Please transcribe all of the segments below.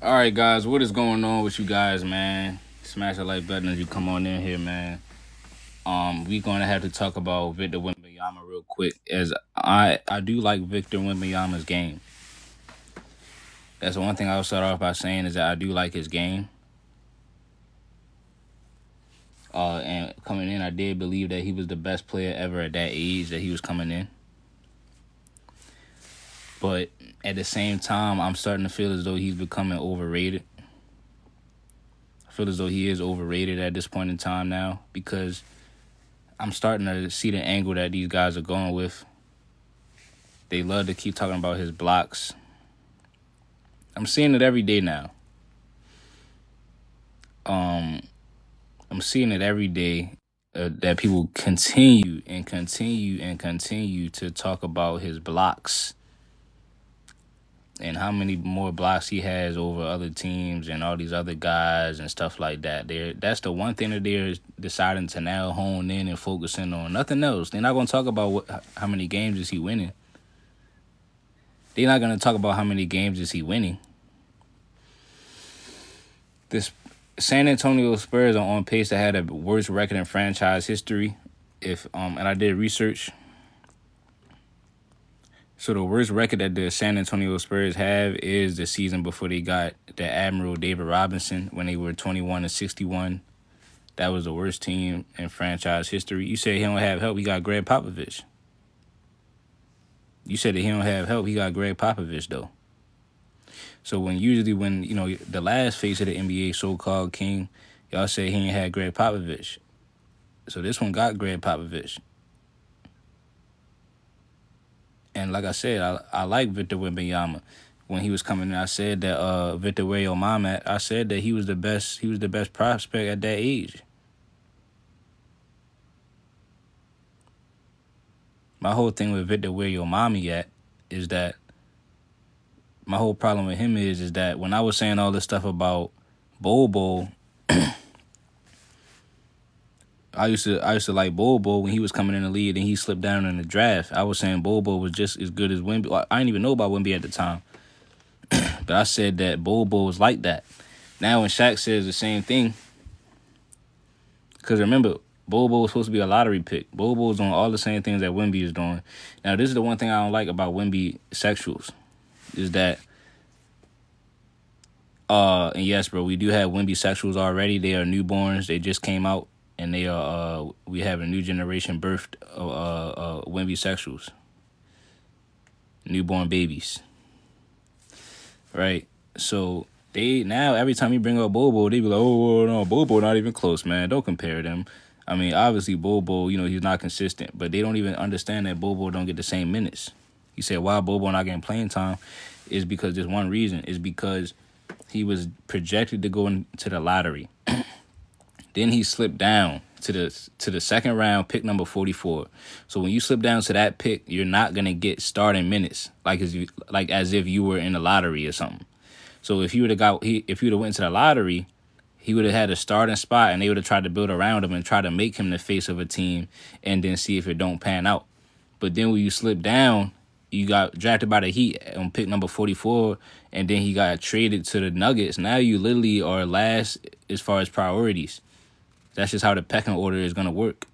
All right, guys, what is going on with you guys, man? Smash the like button as you come on in here, man. We gonna have to talk about Victor Wembanyama real quick, as I do like Victor Wembanyama's game. That's the one thing I'll start off by saying is that I do like his game. And coming in, I did believe that he was the best player ever at that age that he was coming in. But at the same time, I'm starting to feel as though he's becoming overrated. I feel as though he is overrated at this point in time now because I'm starting to see the angle that these guys are going with. They love to keep talking about his blocks. I'm seeing it every day now. I'm seeing it every day that people continue to talk about his blocks and how many more blocks he has over other teams and all these other guys and stuff like that. That's the one thing that they're deciding to now hone in and focusing on. Nothing else. They're not going to talk about how many games is he winning. They're not going to talk about how many games is he winning. This San Antonio Spurs are on pace to have the worst record in franchise history. And I did research. So the worst record that the San Antonio Spurs have is the season before they got the Admiral David Robinson when they were 21-61. That was the worst team in franchise history. You say he don't have help. He got Greg Popovich. You said that he don't have help. He got Greg Popovich, though. So when the last face of the NBA so-called king, y'all say he ain't had Greg Popovich. So this one got Greg Popovich. And like I said, I like Victor Wembanyama. When he was coming in, I said that Victor Wembanyama, I said that he was the best prospect at that age. My whole thing with Victor Wembanyama is that my whole problem with him is that when I was saying all this stuff about Bobo, I used to like Bobo when he was coming in the league and he slipped down in the draft. I was saying Bobo was just as good as Wemby. I didn't even know about Wemby at the time. But I said that Bobo was like that. Now when Shaq says the same thing, because remember, Bobo was supposed to be a lottery pick. Bobo was doing all the same things that Wemby is doing. Now this is the one thing I don't like about Wemby sexuals, is that, and yes, bro, we do have Wemby sexuals already. They are newborns. They just came out. And they are, we have a new generation birthed Wemby sexuals. Newborn babies. Right? So, now every time you bring up Bobo, they be like, oh, no, Bobo not even close, man. Don't compare them. I mean, obviously, Bobo, he's not consistent. But they don't even understand that Bobo don't get the same minutes. You say, why Bobo not getting playing time? Is because there's one reason. Is because he was projected to go into the lottery. Then he slipped down to the second round, pick number 44. So when you slip down to that pick, you're not gonna get starting minutes as if you were in the lottery or something. So if you would have went to the lottery, he would have had a starting spot, and they would have tried to build around him and try to make him the face of a team, and then see if it don't pan out. But then when you slip down, you got drafted by the Heat on pick number 44, and then he got traded to the Nuggets. Now you literally are last as far as priorities. That's just how the pecking order is going to work.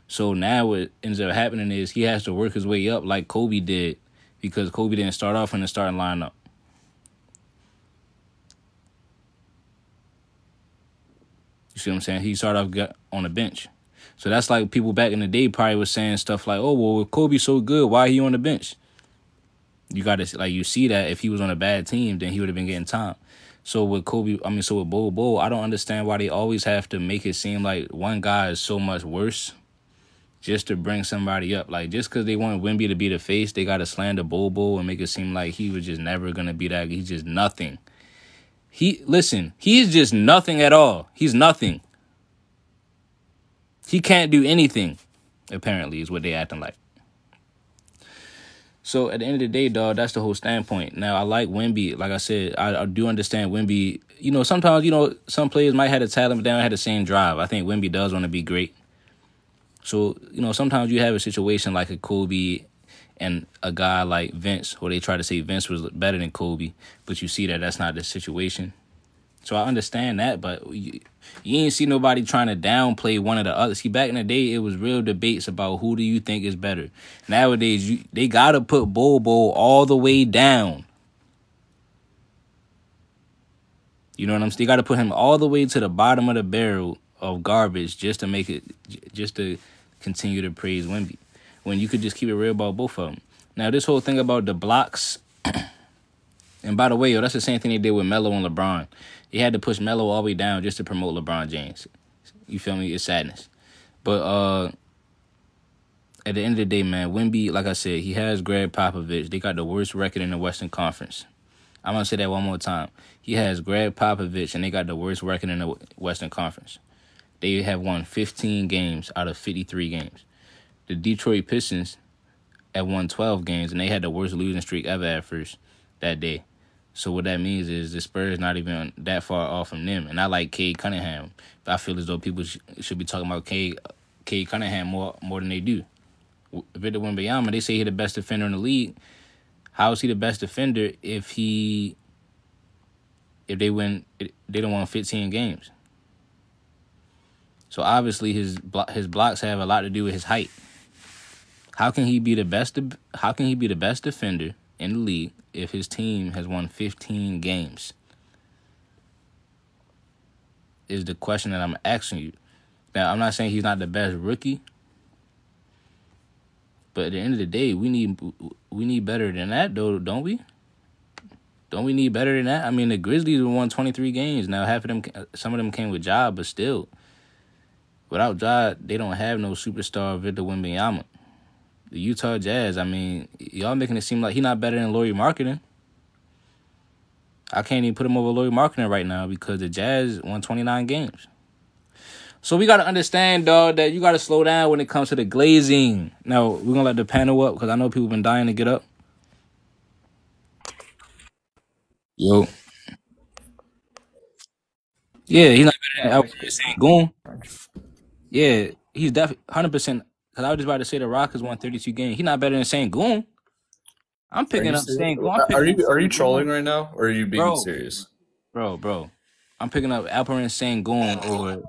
So now what ends up happening is he has to work his way up like Kobe did, because Kobe didn't start off in the starting lineup. You see what I'm saying? He started off on the bench. So that's like people back in the day probably was saying stuff like, oh, well, if Kobe's so good, why he on the bench? You got to, you see that if he was on a bad team, then he would have been getting time. So with Bobo, I don't understand why they always have to make it seem like one guy is so much worse just to bring somebody up. Like, just because they want Wemby to be the face, they got to slander Bobo and make it seem like he was just never going to be that. He's just nothing. He's just nothing at all. He's nothing. He can't do anything, apparently, is what they acting like. So at the end of the day, dog, that's the whole standpoint. Now, I like Wemby. Like I said, I do understand Wemby. Sometimes, some players might have the talent, but they don't have the same drive. I think Wemby does want to be great. So, sometimes you have a situation like a Kobe and a guy like Vince, where they try to say Vince was better than Kobe, but you see that that's not the situation. So I understand that, but you ain't see nobody trying to downplay one of the others. See, back in the day, it was real debates about who do you think is better. Nowadays, they got to put Bobo all the way down. You know what I'm saying? They got to put him all the way to the bottom of the barrel of garbage just to make it, just to continue to praise Wemby. When you could just keep it real about both of them. Now, this whole thing about the blocks, and by the way, that's the same thing they did with Melo and LeBron. They had to push Melo all the way down just to promote LeBron James. You feel me? It's sadness. But at the end of the day, man, Wemby, like I said, he has Greg Popovich. They got the worst record in the Western Conference. I'm going to say that one more time. He has Greg Popovich, and they got the worst record in the Western Conference. They have won 15 games out of 53 games. The Detroit Pistons have won 12 games, and they had the worst losing streak ever at first that day. So what that means is the Spurs not even that far off from them. And I like Cade Cunningham. But I feel as though people should be talking about Cade Cunningham more than they do. Victor Wembanyama, they say he's the best defender in the league. How is he the best defender if they don't win 15 games? So obviously his blocks have a lot to do with his height. How can he be the best defender in the league if his team has won 15 games? Is the question that I'm asking you. Now, I'm not saying he's not the best rookie, but at the end of the day, we need better than that, though, don't we? Don't we need better than that? I mean, the Grizzlies won 23 games. Now, some of them came with Ja, but still, without Ja, they don't have no superstar Victor Wembanyama. The Utah Jazz, I mean, y'all making it seem like he's not better than Lauri Markkanen. I can't even put him over Lauri Markkanen right now because the Jazz won 29 games. So we got to understand, dog, that you got to slow down when it comes to the glazing. Now, we're going to let the panel up because I know people been dying to get up. Yo. Yeah, he's not better than Alfred Sengun. Yeah, he's definitely 100%. Because I was just about to say the Rockets won 32 games. He's not better than Sengun. I'm picking up Sengun. Are you trolling right now, or are you being serious? Bro. I'm picking up Alperen Sengun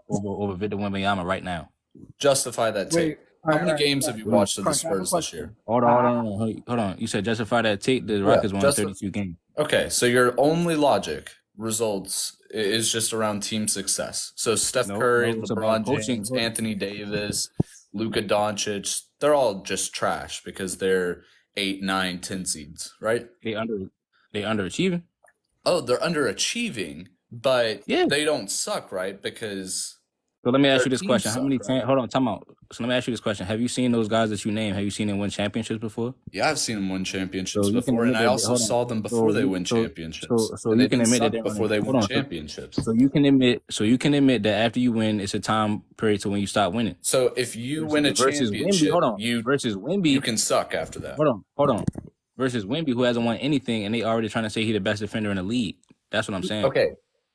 over Victor Wembanyama right now. Justify that take. How many games have you watched of the Spurs this year? Hold on. You said justify that take. The Rockets won 32 games. Okay, so your only logic results is just around team success. So Steph Curry, LeBron James, Anthony Davis, Luka Doncic, they're all just trash because they're 8, 9, 10 seeds, right? They underachieving. Oh, they're underachieving, but they don't suck, right? Because so let me ask you this question: how many? Hold on, time out. So let me ask you this question: have you seen those guys that you named? Have you seen them win championships before? Yeah, I've seen them win championships before, and I also saw them before they win championships. So you can admit that before they win championships. So you can admit that after you win, it's a time period to when you stop winning. So if you win a championship, versus Wemby, you can suck after that. Hold on. Versus Wemby, who hasn't won anything, and they already trying to say he's the best defender in the league. That's what I'm saying. Okay.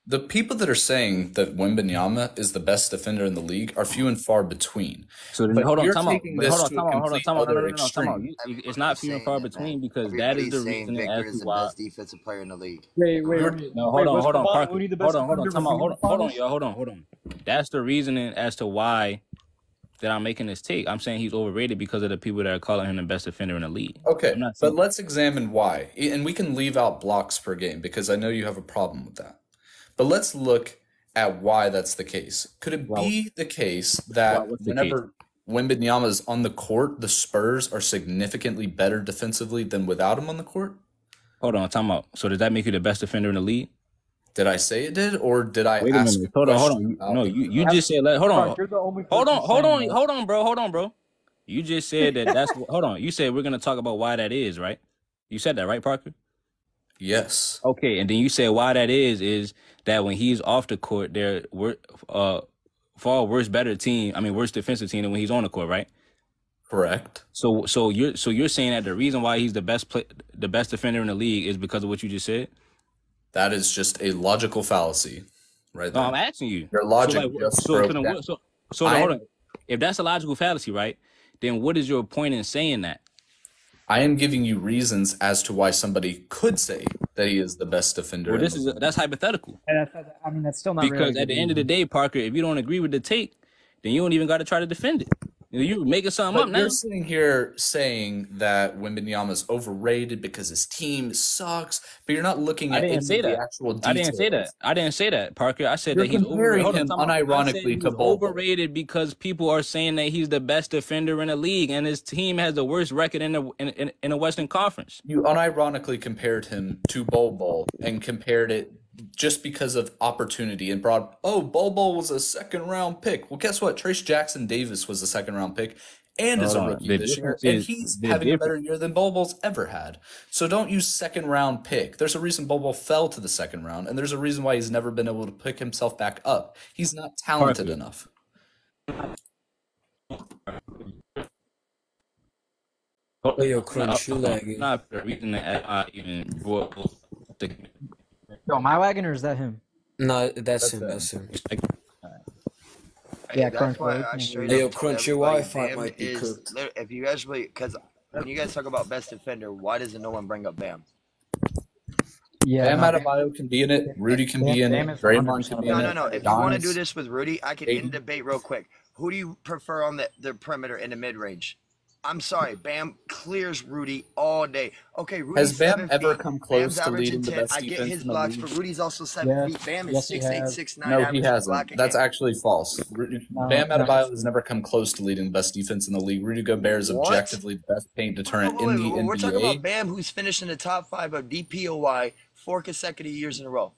The people that are saying that Wembanyama is the best defender in the league are few and far between. So then, hold on, time out. It's not few and far between because that is the reason as to why. Best defensive player in the league. No, hold on, Parker. Hold on. That's the reasoning as to why that I'm making this take. I'm saying he's overrated because of the people that are calling him the best defender in the league. Okay, but let's examine why. And we can leave out blocks per game because I know you have a problem with that. But let's look at why that's the case. Could it be the case that whenever Wembanyama is on the court, the Spurs are significantly better defensively than without him on the court? Hold on, time out. So does that make you the best defender in the league? Did I say it did, or did I Wait ask? Hold on. No, you just said. Hold on, bro. You just said that's. Hold on. You said we're gonna talk about why that is, right? You said that, right, Parker? Yes. Okay, and then you said why that is that when he's off the court, they're far worse defensive team than when he's on the court, right? Correct. So you're saying that the reason why he's the best defender in the league is because of what you just said? That is just a logical fallacy, right there. No, I'm asking you. Your logic hold on. If that's a logical fallacy, right? Then what is your point in saying that? I am giving you reasons as to why somebody could say that he is the best defender. Well, that's hypothetical. I mean, that's still not Because really at the end of the day, Parker, if you don't agree with the take, then you don't even got to try to defend it. You're making something up now. You're sitting here saying that Wembanyama is overrated because his team sucks, but you're not looking at any of the actual details. I didn't say that, Parker. I said that he's comparing him unironically to Bol Bol. Overrated because people are saying that he's the best defender in the league, and his team has the worst record in the Western Conference. You unironically compared him to Bol Bol and compared it just because of opportunity and brought, Bol Bol was a second-round pick. Well, guess what? Trace Jackson-Davis was a second-round pick and is a rookie this year, and he's having a better year than Bol Bol's ever had. So don't use second-round pick. There's a reason Bol Bol fell to the second round, and there's a reason why he's never been able to pick himself back up. He's not talented enough. Yo, Crunch, you lagging. Not the reason that I even brought the. Yo, am I lagging or is that him? No, that's him. That's him. Yeah, Crunch. Hey, yo, Crunch, your Wi-Fi might be cooked. If you guys really, because when you guys talk about best defender, why doesn't no one bring up Bam? Yeah, Bam Adebayo can be in it. Rudy can be in it. Draymond can be in it. No. If you want to do this with Rudy, I can end the debate real quick. Who do you prefer on the perimeter in the mid-range? I'm sorry, Bam clears Rudy all day. Okay, Rudy's has Bam ever come close to leading the best defense? I get his blocks, but Rudy's also 7 feet. Bam is 6'8", 6'9". No, he hasn't. That's actually false. Bam Adebayo has never come close to leading the best defense in the league. Rudy Gobert is objectively the best paint deterrent in the NBA. We're talking about Bam, who's finished in the top 5 of DPOY 4 consecutive years in a row.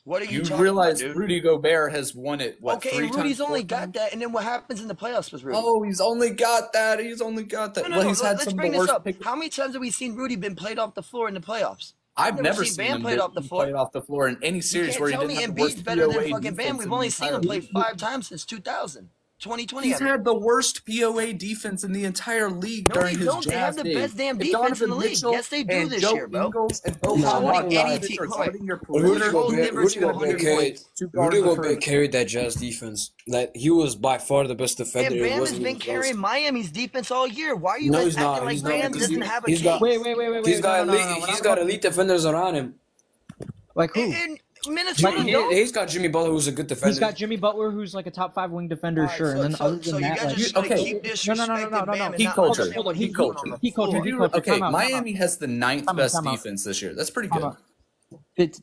What are you talking realize about, dude? Rudy Gobert has won it, what, 3 times? Okay, Rudy's only got that, and then what happens in the playoffs with Rudy? Oh, he's only got that. He's only got that. No, he's had let's some bring of the this worst up. How many times have we seen Rudy been played off the floor in the playoffs? I've never seen him played off the floor in any series where he didn't have the worst better POA than fucking Bam. We've only seen him play 5 times since 2000. 2020. He's had the worst POA defense in the entire league during his They have the best damn defense in the league. Yes, they do this year, bro. Rudy Gobert carried that Jazz defense. Like, he was by far the best defender. And Bam has been carrying Miami's defense all year. Why are you guys acting like Bam doesn't have a chance? Wait. He's got elite defenders around him. Like who? Minnesota, he's got Jimmy Butler, who's a good defender. He's got Jimmy Butler, who's like a top 5 wing defender, sure. And then other than that, no. Heat culture. Okay, Miami has the 9th best defense this year. That's pretty good.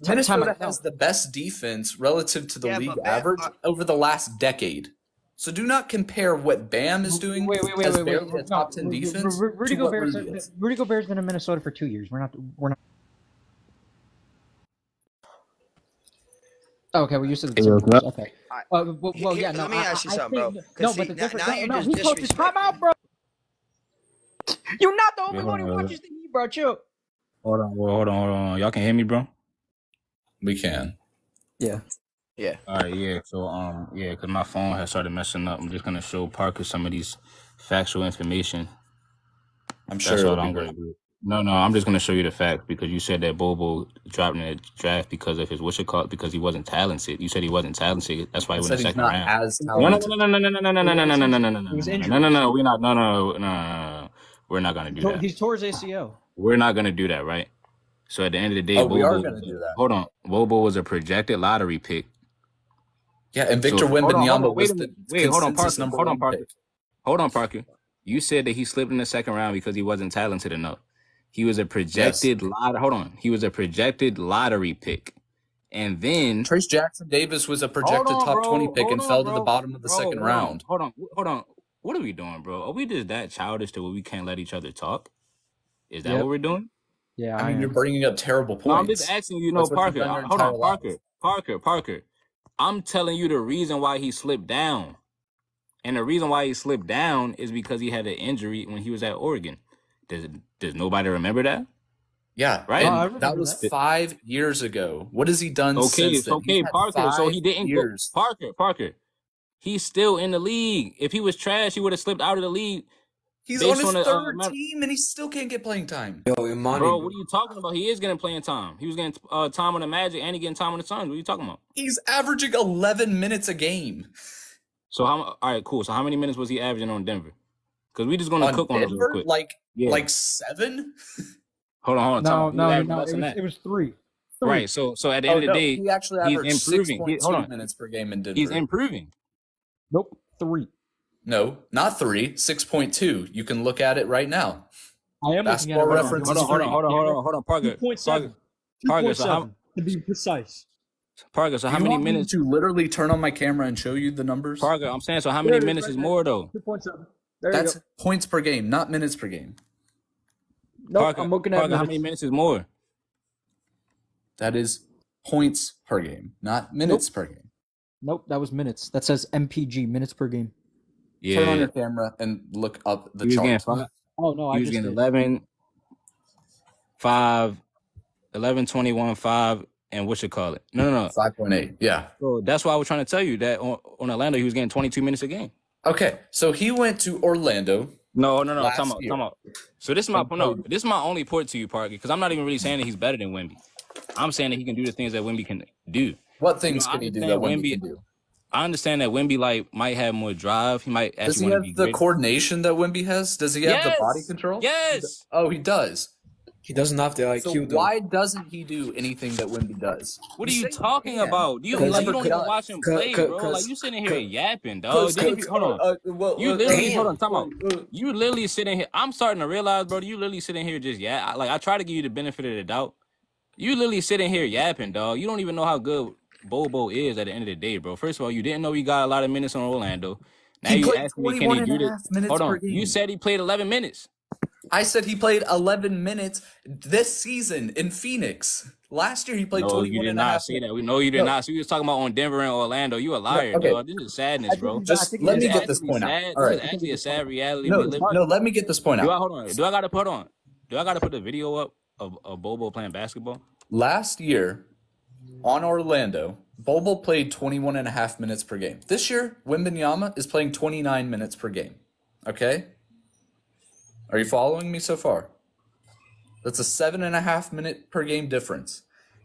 Minnesota has the best defense relative to the league average over the last decade. So do not compare what Bam is doing as barely a top 10 defense. Rudy Gobert's been in Minnesota for 2 years. We're not. Okay, we used to the Timberwolves. Okay. Well, yeah, no. Let me ask you something, bro. No, but the difference. No, he coaches. Time out, bro. You're not the only one who watches the Heat, bro. Chill. Hold on. Y'all can hear me, bro? We can. Yeah. All right, yeah. So, because my phone has started messing up. I'm just gonna show Parker some of these factual information. I'm sure. That's what I'm gonna do. No, I'm just gonna show you the facts because you said that Bobo dropped in the draft because of his because he wasn't talented. You said he wasn't talented. That's why he went in the second round. No. We're not gonna do that. He's tore his ACL. We're not gonna do that, right? So at the end of the day, we are gonna do that. Hold on, Bobo was a projected lottery pick. Yeah, and Victor Wembanyama was the consensus number 1 pick. Hold on, Parker. You said that he slipped in the second round because he wasn't talented enough. He was a projected He was a projected lottery pick. And then Trace Jackson-Davis was a projected top 20 pick and fell to the bottom of the second round. Hold on. What are we doing, bro? Are we just that childish to where we can't let each other talk? Is that what we're doing? Yeah, I mean, you're bringing up terrible points. No, I'm just asking you, Parker. Hold on, Parker. I'm telling you the reason why he slipped down. And the reason why he slipped down is because he had an injury when he was at Oregon. Does nobody remember that? Yeah, right. That was 5 years ago. What has he done since then? Okay, Parker. So he didn't go. Parker. He's still in the league. If he was trash, he would have slipped out of the league. He's on his third team, and he still can't get playing time. Yo, Imani, bro, what are you talking about? He is getting playing time. He was getting time on the Magic, and he getting time on the Suns. What are you talking about? He's averaging 11 minutes a game. So all right, cool. So how many minutes was he averaging on Denver? Because we just gonna cook on it real quick. Like Yeah. Like 7? Hold on. No. It was 3. Right. So at the end of the day, he actually he's averaged improving. 6.2 minutes per game in Denver. He's improving. Nope, 3. No, not 3. 6.2. You can look at it right now. I am looking at it. Reference. Hold on, Parker. 2.7. Parker, so how, to be precise. Parker, so how many minutes? To literally turn on my camera and show you the numbers? Parker, I'm saying, so how many minutes is more though? 2.7. That's points per game, not minutes per game. Nope, Parker, I'm looking at Parker, how many minutes is more? That is points per game, not minutes per game. Nope, that was minutes. That says MPG, minutes per game. Yeah. Turn on your camera and look up the chart. Oh, no, I was just getting did. 11, 5, 11, 21, 5, and what you call it? No. 5.8, yeah. So that's why I was trying to tell you that on Orlando, he was getting 22 minutes a game. Okay, so he went to Orlando. No. Time out. So this is my only point to you, Parker, because I'm not even really saying that he's better than Wemby. I'm saying that he can do the things that Wemby can do. What things can he do that Wemby can do? I understand that Wemby might have more drive. He might actually Does he have the coordination that Wemby has? Does he have the body control? Yes. Oh, he does. He doesn't have the IQ. So why doesn't he do anything that Wemby does? What are you talking about? You don't even watch him play, bro. Like you sitting here yapping, dog. Hold on. You literally sitting here. I'm starting to realize, bro. You literally sitting here just I try to give you the benefit of the doubt. You literally sitting here yapping, dog. You don't even know how good Bobo is at the end of the day, bro. First of all, you didn't know he got a lot of minutes on Orlando. Now you ask me, can he do this? Hold on. You said he played 11 minutes. I said he played 11 minutes this season in Phoenix. Last year he played 21 you did and a not half say that. You did not. So you was talking about on Denver and Orlando. You a liar, dog. This is sadness, bro. Just let me get this point out. All right. This is actually a sad reality. No, let me get this point out. Hold on. Do I gotta put the video up of Bobo playing basketball? Last year on Orlando, Bobo played 21 and a half minutes per game. This year, Wembanyama is playing 29 minutes per game. Okay? Are you following me so far? That's a 7.5 minute per game difference.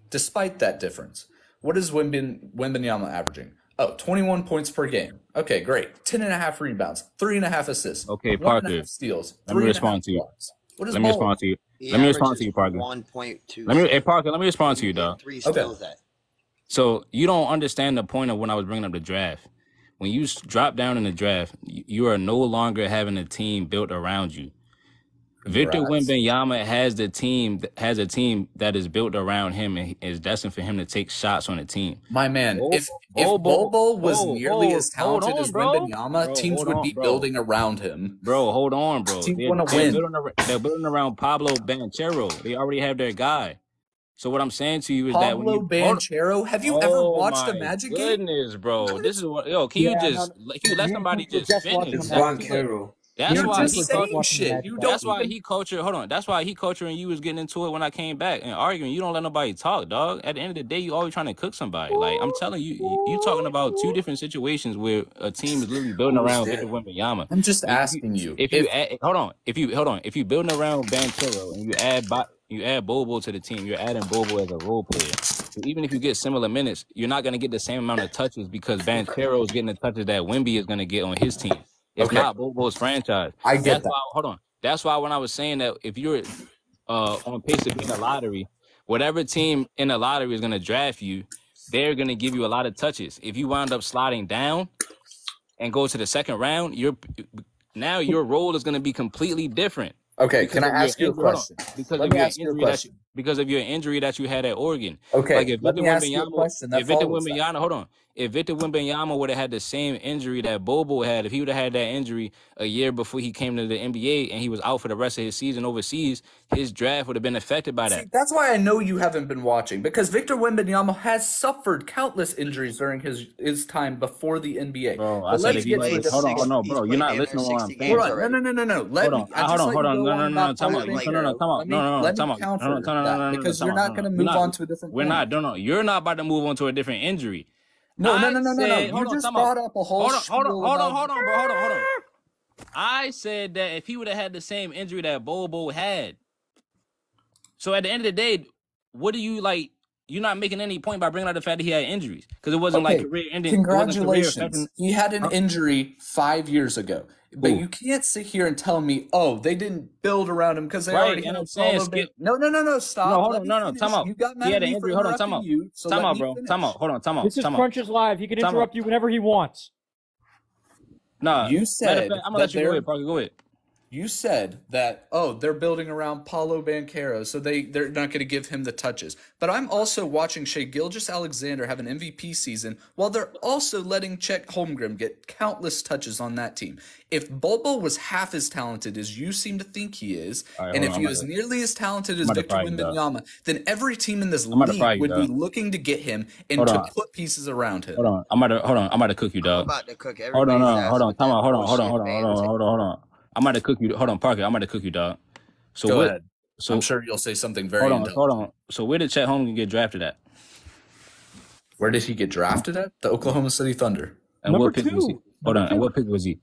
Despite that difference, what is Wembanyama averaging? Oh, 21 points per game. Okay, great. 10.5 rebounds, 3.5 assists. Okay, Parker. 1.5 steals. Let me respond to you. What is Let me respond to you. Let me respond to you, Parker. 1.2. Parker, let me respond to you, dog. Okay. So you don't understand the point of when I was bringing up the draft. When you drop down in the draft, you are no longer having a team built around you. Victor Wembanyama has a team that is built around him and is destined for him to take shots on the team. My man, if Bobo was nearly as talented as Wembanyama, teams would be building around him. Bro, hold on, bro. Teams want to win. They're building around Pablo Banchero. They already have their guy. So what I'm saying to you is that when Pablo Banchero, have you ever watched a Magic game? Goodness, bro. This is what can you let somebody just finish? Banchero. That's why he saying shit. That's why he culture. Hold on. That's why he culture and you was getting into it when I came back and arguing. You don't let nobody talk, dog. At the end of the day, you always trying to cook somebody. Like I'm telling you, you talking about two different situations where a team is literally building around Victor Wembanyama. I'm just asking you. If you building around Banchero and you add Bobo to the team, you're adding Bobo as a role player. So even if you get similar minutes, you're not gonna get the same amount of touches because Banchero is getting the touches that Wemby is gonna get on his team. It's not Bobo's franchise. I get that. Hold on. That's why when I was saying that if you're on pace to be in the lottery, whatever team in the lottery is going to draft you, they're going to give you a lot of touches. If you wind up sliding down and go to the second round, your role is going to be completely different. Okay, can I ask you a question? Because of your injury that you had at Oregon. Okay, like if let me ask you a question. If Victor Wembanyama would have had the same injury that Bobo had, if he would have had that injury a year before he came to the NBA and he was out for the rest of his season overseas, his draft would have been affected by that. See, that's why I know you haven't been watching, because Victor Wembanyama has suffered countless injuries during his time before the NBA. Bro, I said if you hold on, bro, you're not listening to what I'm saying. No. Let me counter that because you're not going to move on to a different. You're not about to move on to a different injury. No. You just brought up a whole. Hold on. I said that if he would have had the same injury that Bobo had. So at the end of the day, what do you like? You're not making any point by bringing out the fact that he had injuries because it wasn't like career ending. Congratulations. He had an injury 5 years ago. But you can't sit here and tell me, oh, they didn't build around him because they Right, already and had I'm saying Skip. No, stop. No, hold on, no, time out. You got mad He had at an me for injury. Hold on, time interrupting out. you. So Time let out, me bro. finish. Time out. Hold on, time out. This is time out. Crunch's Live. He can interrupt you whenever he wants. Nah, You said I'm gonna let you go ahead, Parker. Go ahead. You said that, oh, they're building around Paulo Banchero, so they're not going to give him the touches. But I'm also watching Shai Gilgeous-Alexander have an MVP season while they're also letting Chet Holmgren get countless touches on that team. If Bobo was half as talented as you seem to think he is, Right, and if he was nearly as talented as Victor Wembanyama, then every team in this league would be looking to get him and to put pieces around him. Hold on. I'm about to cook you, dog. I'm about to cook Hold on. Time out. Hold on. I'm about to cook you. Hold on, Parker. I'm about to cook you, dog. So Go ahead. So I'm sure you'll say something very intelligent. Hold on. So where did Chet Holmgren get drafted at? Where did he get drafted at? The Oklahoma City Thunder. And what pick was he? Hold on. And what pick was he?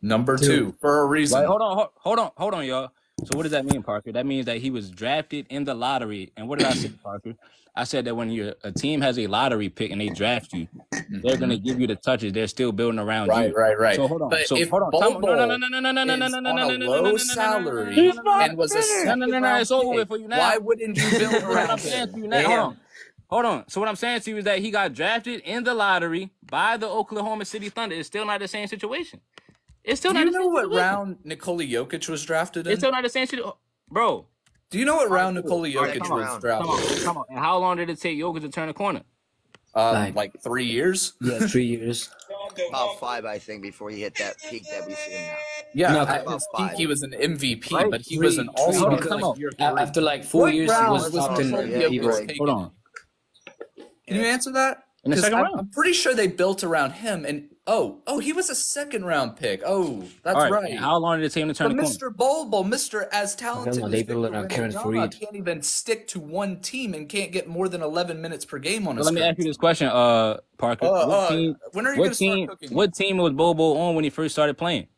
Number 2 for a reason. Like, hold on, y'all. So what does that mean, Parker? That means that he was drafted in the lottery. And what did I say, Parker? I said that when a team has a lottery pick and they draft you, they're gonna give you the touches. They're still building around you. Right. So hold on. But if hold on. Bobo no. on a low salary and was a It's over with for you now. Why wouldn't you build around him? Hold on. So what I'm saying to you is that he got drafted in the lottery by the Oklahoma City Thunder. It's still not the same situation. It's still Do not you the know same what situation. round Nikola Jokic was drafted in? It's still not the same situation. Bro. Do you know what round Nikola Jokic was drafted? Come on. And how long did it take Jokic to turn the corner? Like 3 years? Yeah, 3 years. About 5, I think, before he hit that peak that we see him now. Yeah, No, at his peak he was an MVP, but he was an all-star. After like 4 years, he was top 10. Hold on. Can you answer that? In the second round. I'm pretty sure they built around him, and he was a second-round pick. Oh, that's right. How long did it take him to turn But the corner? Mr. Bobo, Mr. as talented as they Victor built around Kevin Wembanyama, Fareed. can't even stick to one team and can't get more than 11 minutes per game on his Let me ask you this question, Parker. When are you going to start cooking? What team was Bobo on when he first started playing?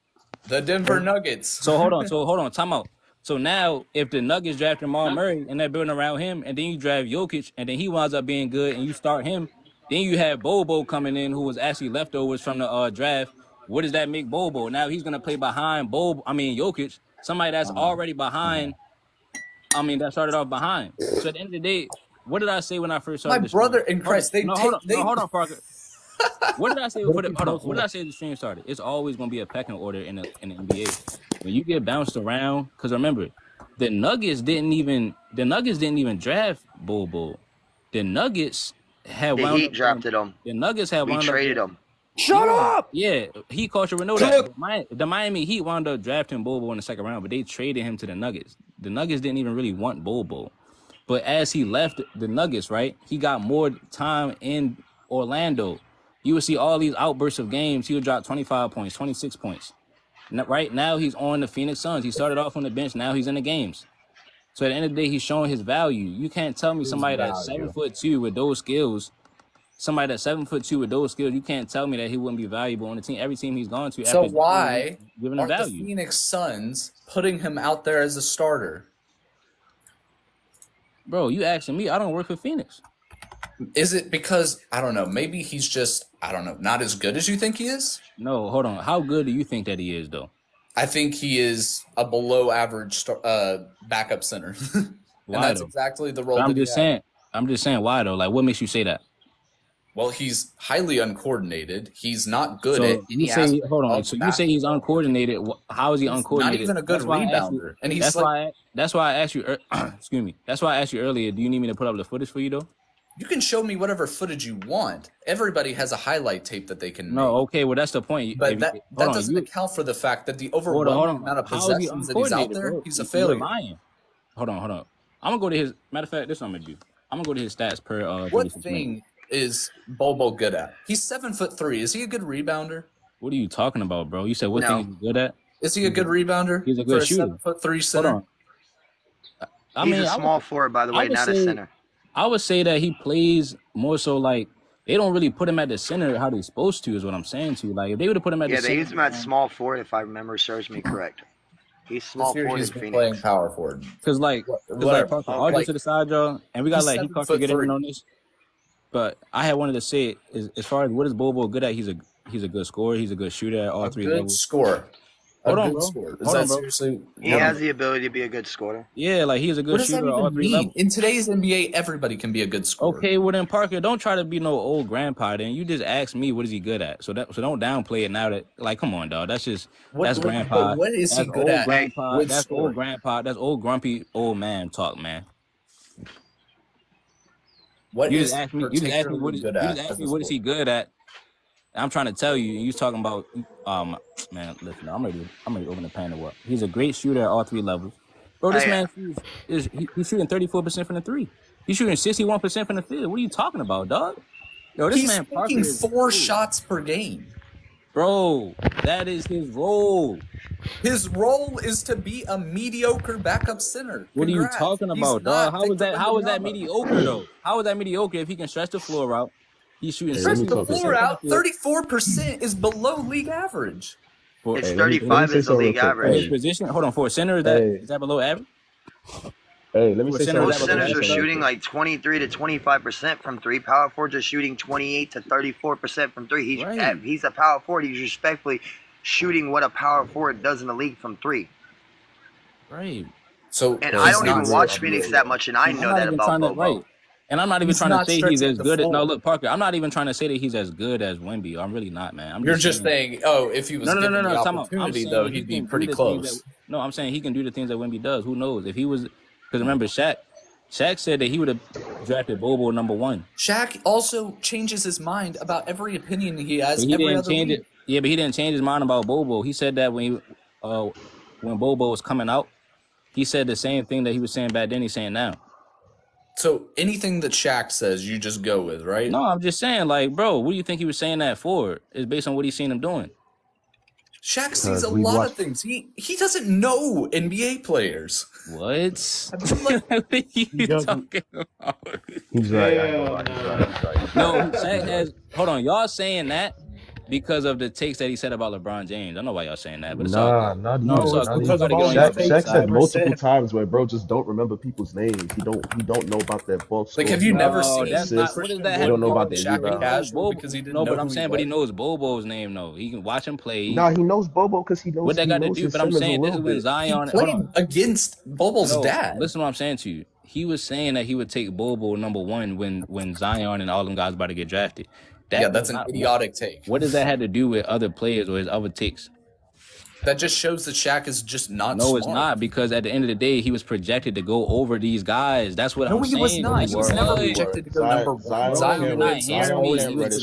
The Denver Nuggets. So hold on, time out. So now, if the Nuggets draft Jamal Murray and they're building around him, and then you draft Jokic, and then he winds up being good, and you start him, then you have Bobo coming in, who was actually leftovers from the draft. What does that make Bobo? Now he's gonna play behind Jokic, somebody that's already behind. That started off behind. So at the end of the day, what did I say when I first started? My brother in Christ, hold on, Parker. What did I say? What did I say? The stream started. It's always gonna be a pecking order in the NBA. When you get bounced around, because remember, the Nuggets didn't even draft Bobo. The Nuggets had the Heat drafted him. The Nuggets had we traded him. Shut up! Yeah, he culture would know that. The Miami Heat wound up drafting Bobo in the second round, but they traded him to the Nuggets. The Nuggets didn't even really want Bobo. But as he left the Nuggets, right, he got more time in Orlando. You would see all these outbursts of games. He would drop 25 points, 26 points. Right now, he's on the Phoenix Suns. He started off on the bench. Now he's in the games. So at the end of the day, he's showing his value. You can't tell me somebody that's 7'2" with those skills. Somebody that's 7'2" with those skills, you can't tell me that he wouldn't be valuable on the team. Every team he's gone to. So why giving him aren't value? The Phoenix Suns putting him out there as a starter? Bro, you asking me? I don't work for Phoenix. Is it because, I don't know, maybe he's just, not as good as you think he is? No, hold on. How good do you think that he is, though? I think he is a below average backup center. And that's exactly the role that he had. I'm just saying, why, though? Like, what makes you say that? Well, he's highly uncoordinated. He's not good at any aspect. Hold on. So you say he's uncoordinated. How is he uncoordinated? Not even a good rebounder. And he's that's why I asked you. Excuse me. That's why I asked you earlier. Do you need me to put up the footage for you though? You can show me whatever footage you want. Everybody has a highlight tape that they can. No, okay. Well, that's the point. But that doesn't account for the fact that the overwhelming amount of possessions that he's out there, he's a failure. Hold on. I'm gonna go to his. Matter of fact, this is what I'm gonna do. I'm gonna go to his stats per. What thing is Bobo good at? He's 7'3". Is he a good rebounder? What are you talking about, bro? You said what thing he's good at? Is he a good rebounder? He's a good shooter. 7'3" center. He's a small forward, by the way, not a center. I would say that he plays more so like they don't really put him at the center how they're supposed to, is what I'm saying to you. Like if they would have put him at the center. Yeah, they use him at small forward, if I remember serves me correct. He's small forward. He's been playing power forward. Because I'll go to the side, y'all, and we got he can't get in on this. But I had wanted to say it, as far as what is Bobo good at, he's a good scorer, he's a good shooter at all three levels. Good scorer. A good scorer. Is that seriously? He has the ability to be a good scorer. Yeah, like he's a good shooter. What does that even mean? In today's NBA, everybody can be a good scorer. Okay, well then Parker, don't try to be no old grandpa. Then you just ask me what is he good at. So don't downplay it now. That like, come on, dog. That's grandpa. What is he good at? Grandpa. That's old grandpa. That's old grumpy old man talk, man. What you is just ask me what is he good at? I'm trying to tell you, and you talking about, man, listen, I'm ready to open the panel up. He's a great shooter at all three levels. Bro, this man he's shooting 34% from the three. He's shooting 61% from the field. What are you talking about, dog? Yo, he's taking 4 shots per game. Bro, that is his role. His role is to be a mediocre backup center. What are you talking about, dog? How is that mediocre, though? How is that mediocre if he can stretch the floor out? He's shooting. Stretch the floor out. 34% is below league average. It's 35 is the league average. His position. Hold on, for a center, is that below average? Hey, let me say something. Most centers are shooting like 23 to 25% from three. Power forwards are shooting 28 to 34% from three. He's a power forward. He's respectfully shooting what a power forward does in the league from three. Right. And I don't even watch Phoenix that much, and I know that about Bobo. And I'm not even trying to say he's as good as look, Parker. I'm not even trying to say that he's as good as Wemby. I'm really not, man. You're just saying, if he was given the opportunity, though, he'd be pretty close. No, I'm saying he can do the things that Wemby does. Who knows? If he was, because remember, Shaq said that he would have drafted Bobo #1. Shaq also changes his mind about every opinion he has. But he didn't change his mind about Bobo. He said that when Bobo was coming out, he said the same thing that he was saying back then. He's saying now. So anything that Shaq says, you just go with, right? No, I'm just saying, like, bro, what do you think he was saying that for? It's based on what he's seen him doing. Shaq sees a lot of things. He doesn't know NBA players. What? What are you talking about? He's right. No, Shaq has. Hold on, y'all saying that because of the takes that he said about LeBron James. I don't know why y'all saying that, but it's Shaq said multiple times where bro just don't remember people's names. He don't know about their bulk. Like, have you never seen that? What does that have? Don't know about the Shaq because he didn't know. No, but I'm saying, but he knows Bobo's name though. He can watch him play. Nah, he knows Bobo because he knows what that got to do. But I'm saying this is when Zion played against Bobo's dad. Listen to what I'm saying to you. He was saying that he would take Bobo #1 when Zion and all them guys about to get drafted. That's an idiotic take. What does that have to do with other players or his other takes? That just shows that Shaq is just not smart. No, it's not, because at the end of the day, he was projected to go over these guys. That's what I'm saying. No, he was not. He was never projected to go #1. Zion, you're not hearing me.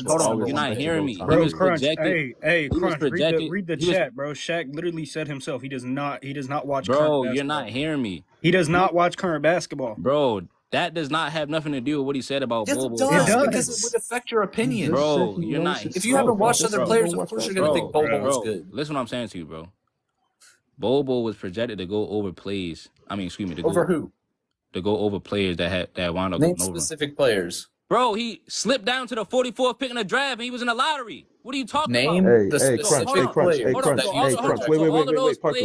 Hold on, you're not hearing me. He was projected. Hey, Crunch, read the chat, bro. Shaq literally said himself he does not watch current basketball. Bro, you're not hearing me. He does not watch current basketball. Bro, that does not have nothing to do with what he said about Bobo. It does, because it would affect your opinion. Bro, you're not. If you haven't watched other players, of course you're going to think Bobo was good. Listen what I'm saying to you, bro. Bobo was projected to go over plays. Over who? To go over players that wound up. Name specific players. Bro, he slipped down to the 44th pick in the draft, and he was in the lottery. What are you talking about? Name the specific players. Hey, Crunch. Wait, Parker,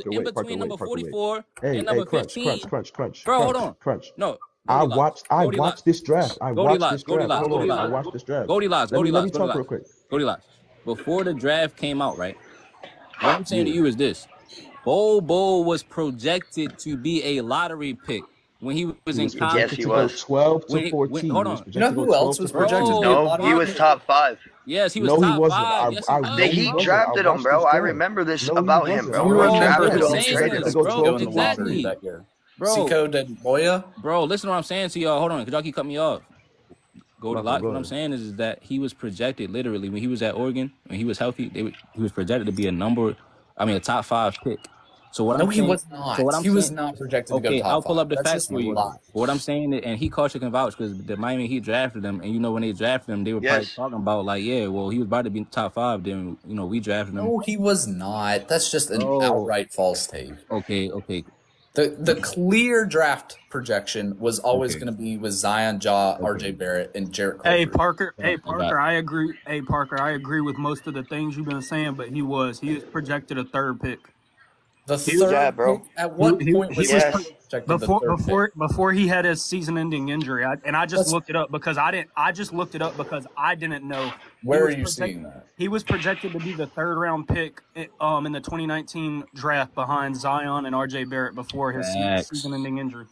in between number 44 and number 15. Crunch. Bro, hold on. Crunch. No. I watched this draft. I watched this draft. Goldilocks. Let me talk real quick. Goldilocks. Before the draft came out, right? What I'm saying to you is this. Bobo was projected to be a lottery pick when he was in college. Yes, he was. 12 to 14. Hold on. You know who else was projected to be a lottery? He was top 5. Yes, he was top 5. The Heat drafted him, bro. I remember this about him, bro. Exactly. Seiko de Boya? Bro, listen to what I'm saying to y'all. Hold on, because y'all keep cutting me off. What I'm saying is that he was projected literally when he was at Oregon, when he was healthy, he was projected to be a top 5 pick. So what he was not. He was not projected to go top 5. I'll pull up the facts for you. What I'm saying, and he Kosh can vouch because the Miami Heat drafted him, and when they drafted him, they were probably talking about like, he was about to be top 5. Then we drafted him. No, he was not. That's just an outright false take. Okay. The clear draft projection was always going to be with Zion, Ja, RJ Barrett, and Jarrett Culver. Hey Parker, I agree. Hey Parker, I agree with most of the things you've been saying, but he was projected a 3rd pick. The third, bro. At what point was before he had his season-ending injury? I just looked it up because I didn't know. Where are you seeing that? He was projected to be the 3rd-round pick in the 2019 draft behind Zion and RJ Barrett before his season-ending injury.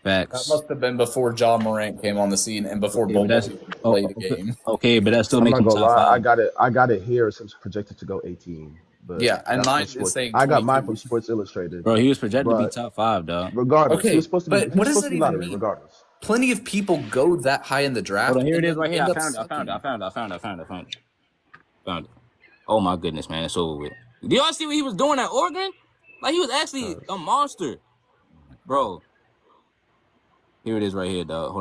Facts. That must have been before John Morant came on the scene and before Bobo played the game. Okay, but that still makes him top 5. I got it here since projected to go 18. But yeah, and mine is saying I got mine from Sports Illustrated. Bro, he was projected to be top 5, dog. Regardless, okay, he was supposed to be. But what does that even mean? Regardless, plenty of people go that high in the draft. Hold on, here it is right here. I found it. Oh my goodness, man, it's over with. Do y'all see what he was doing at Oregon? Like he was actually a monster, bro. Here it is right here, dog.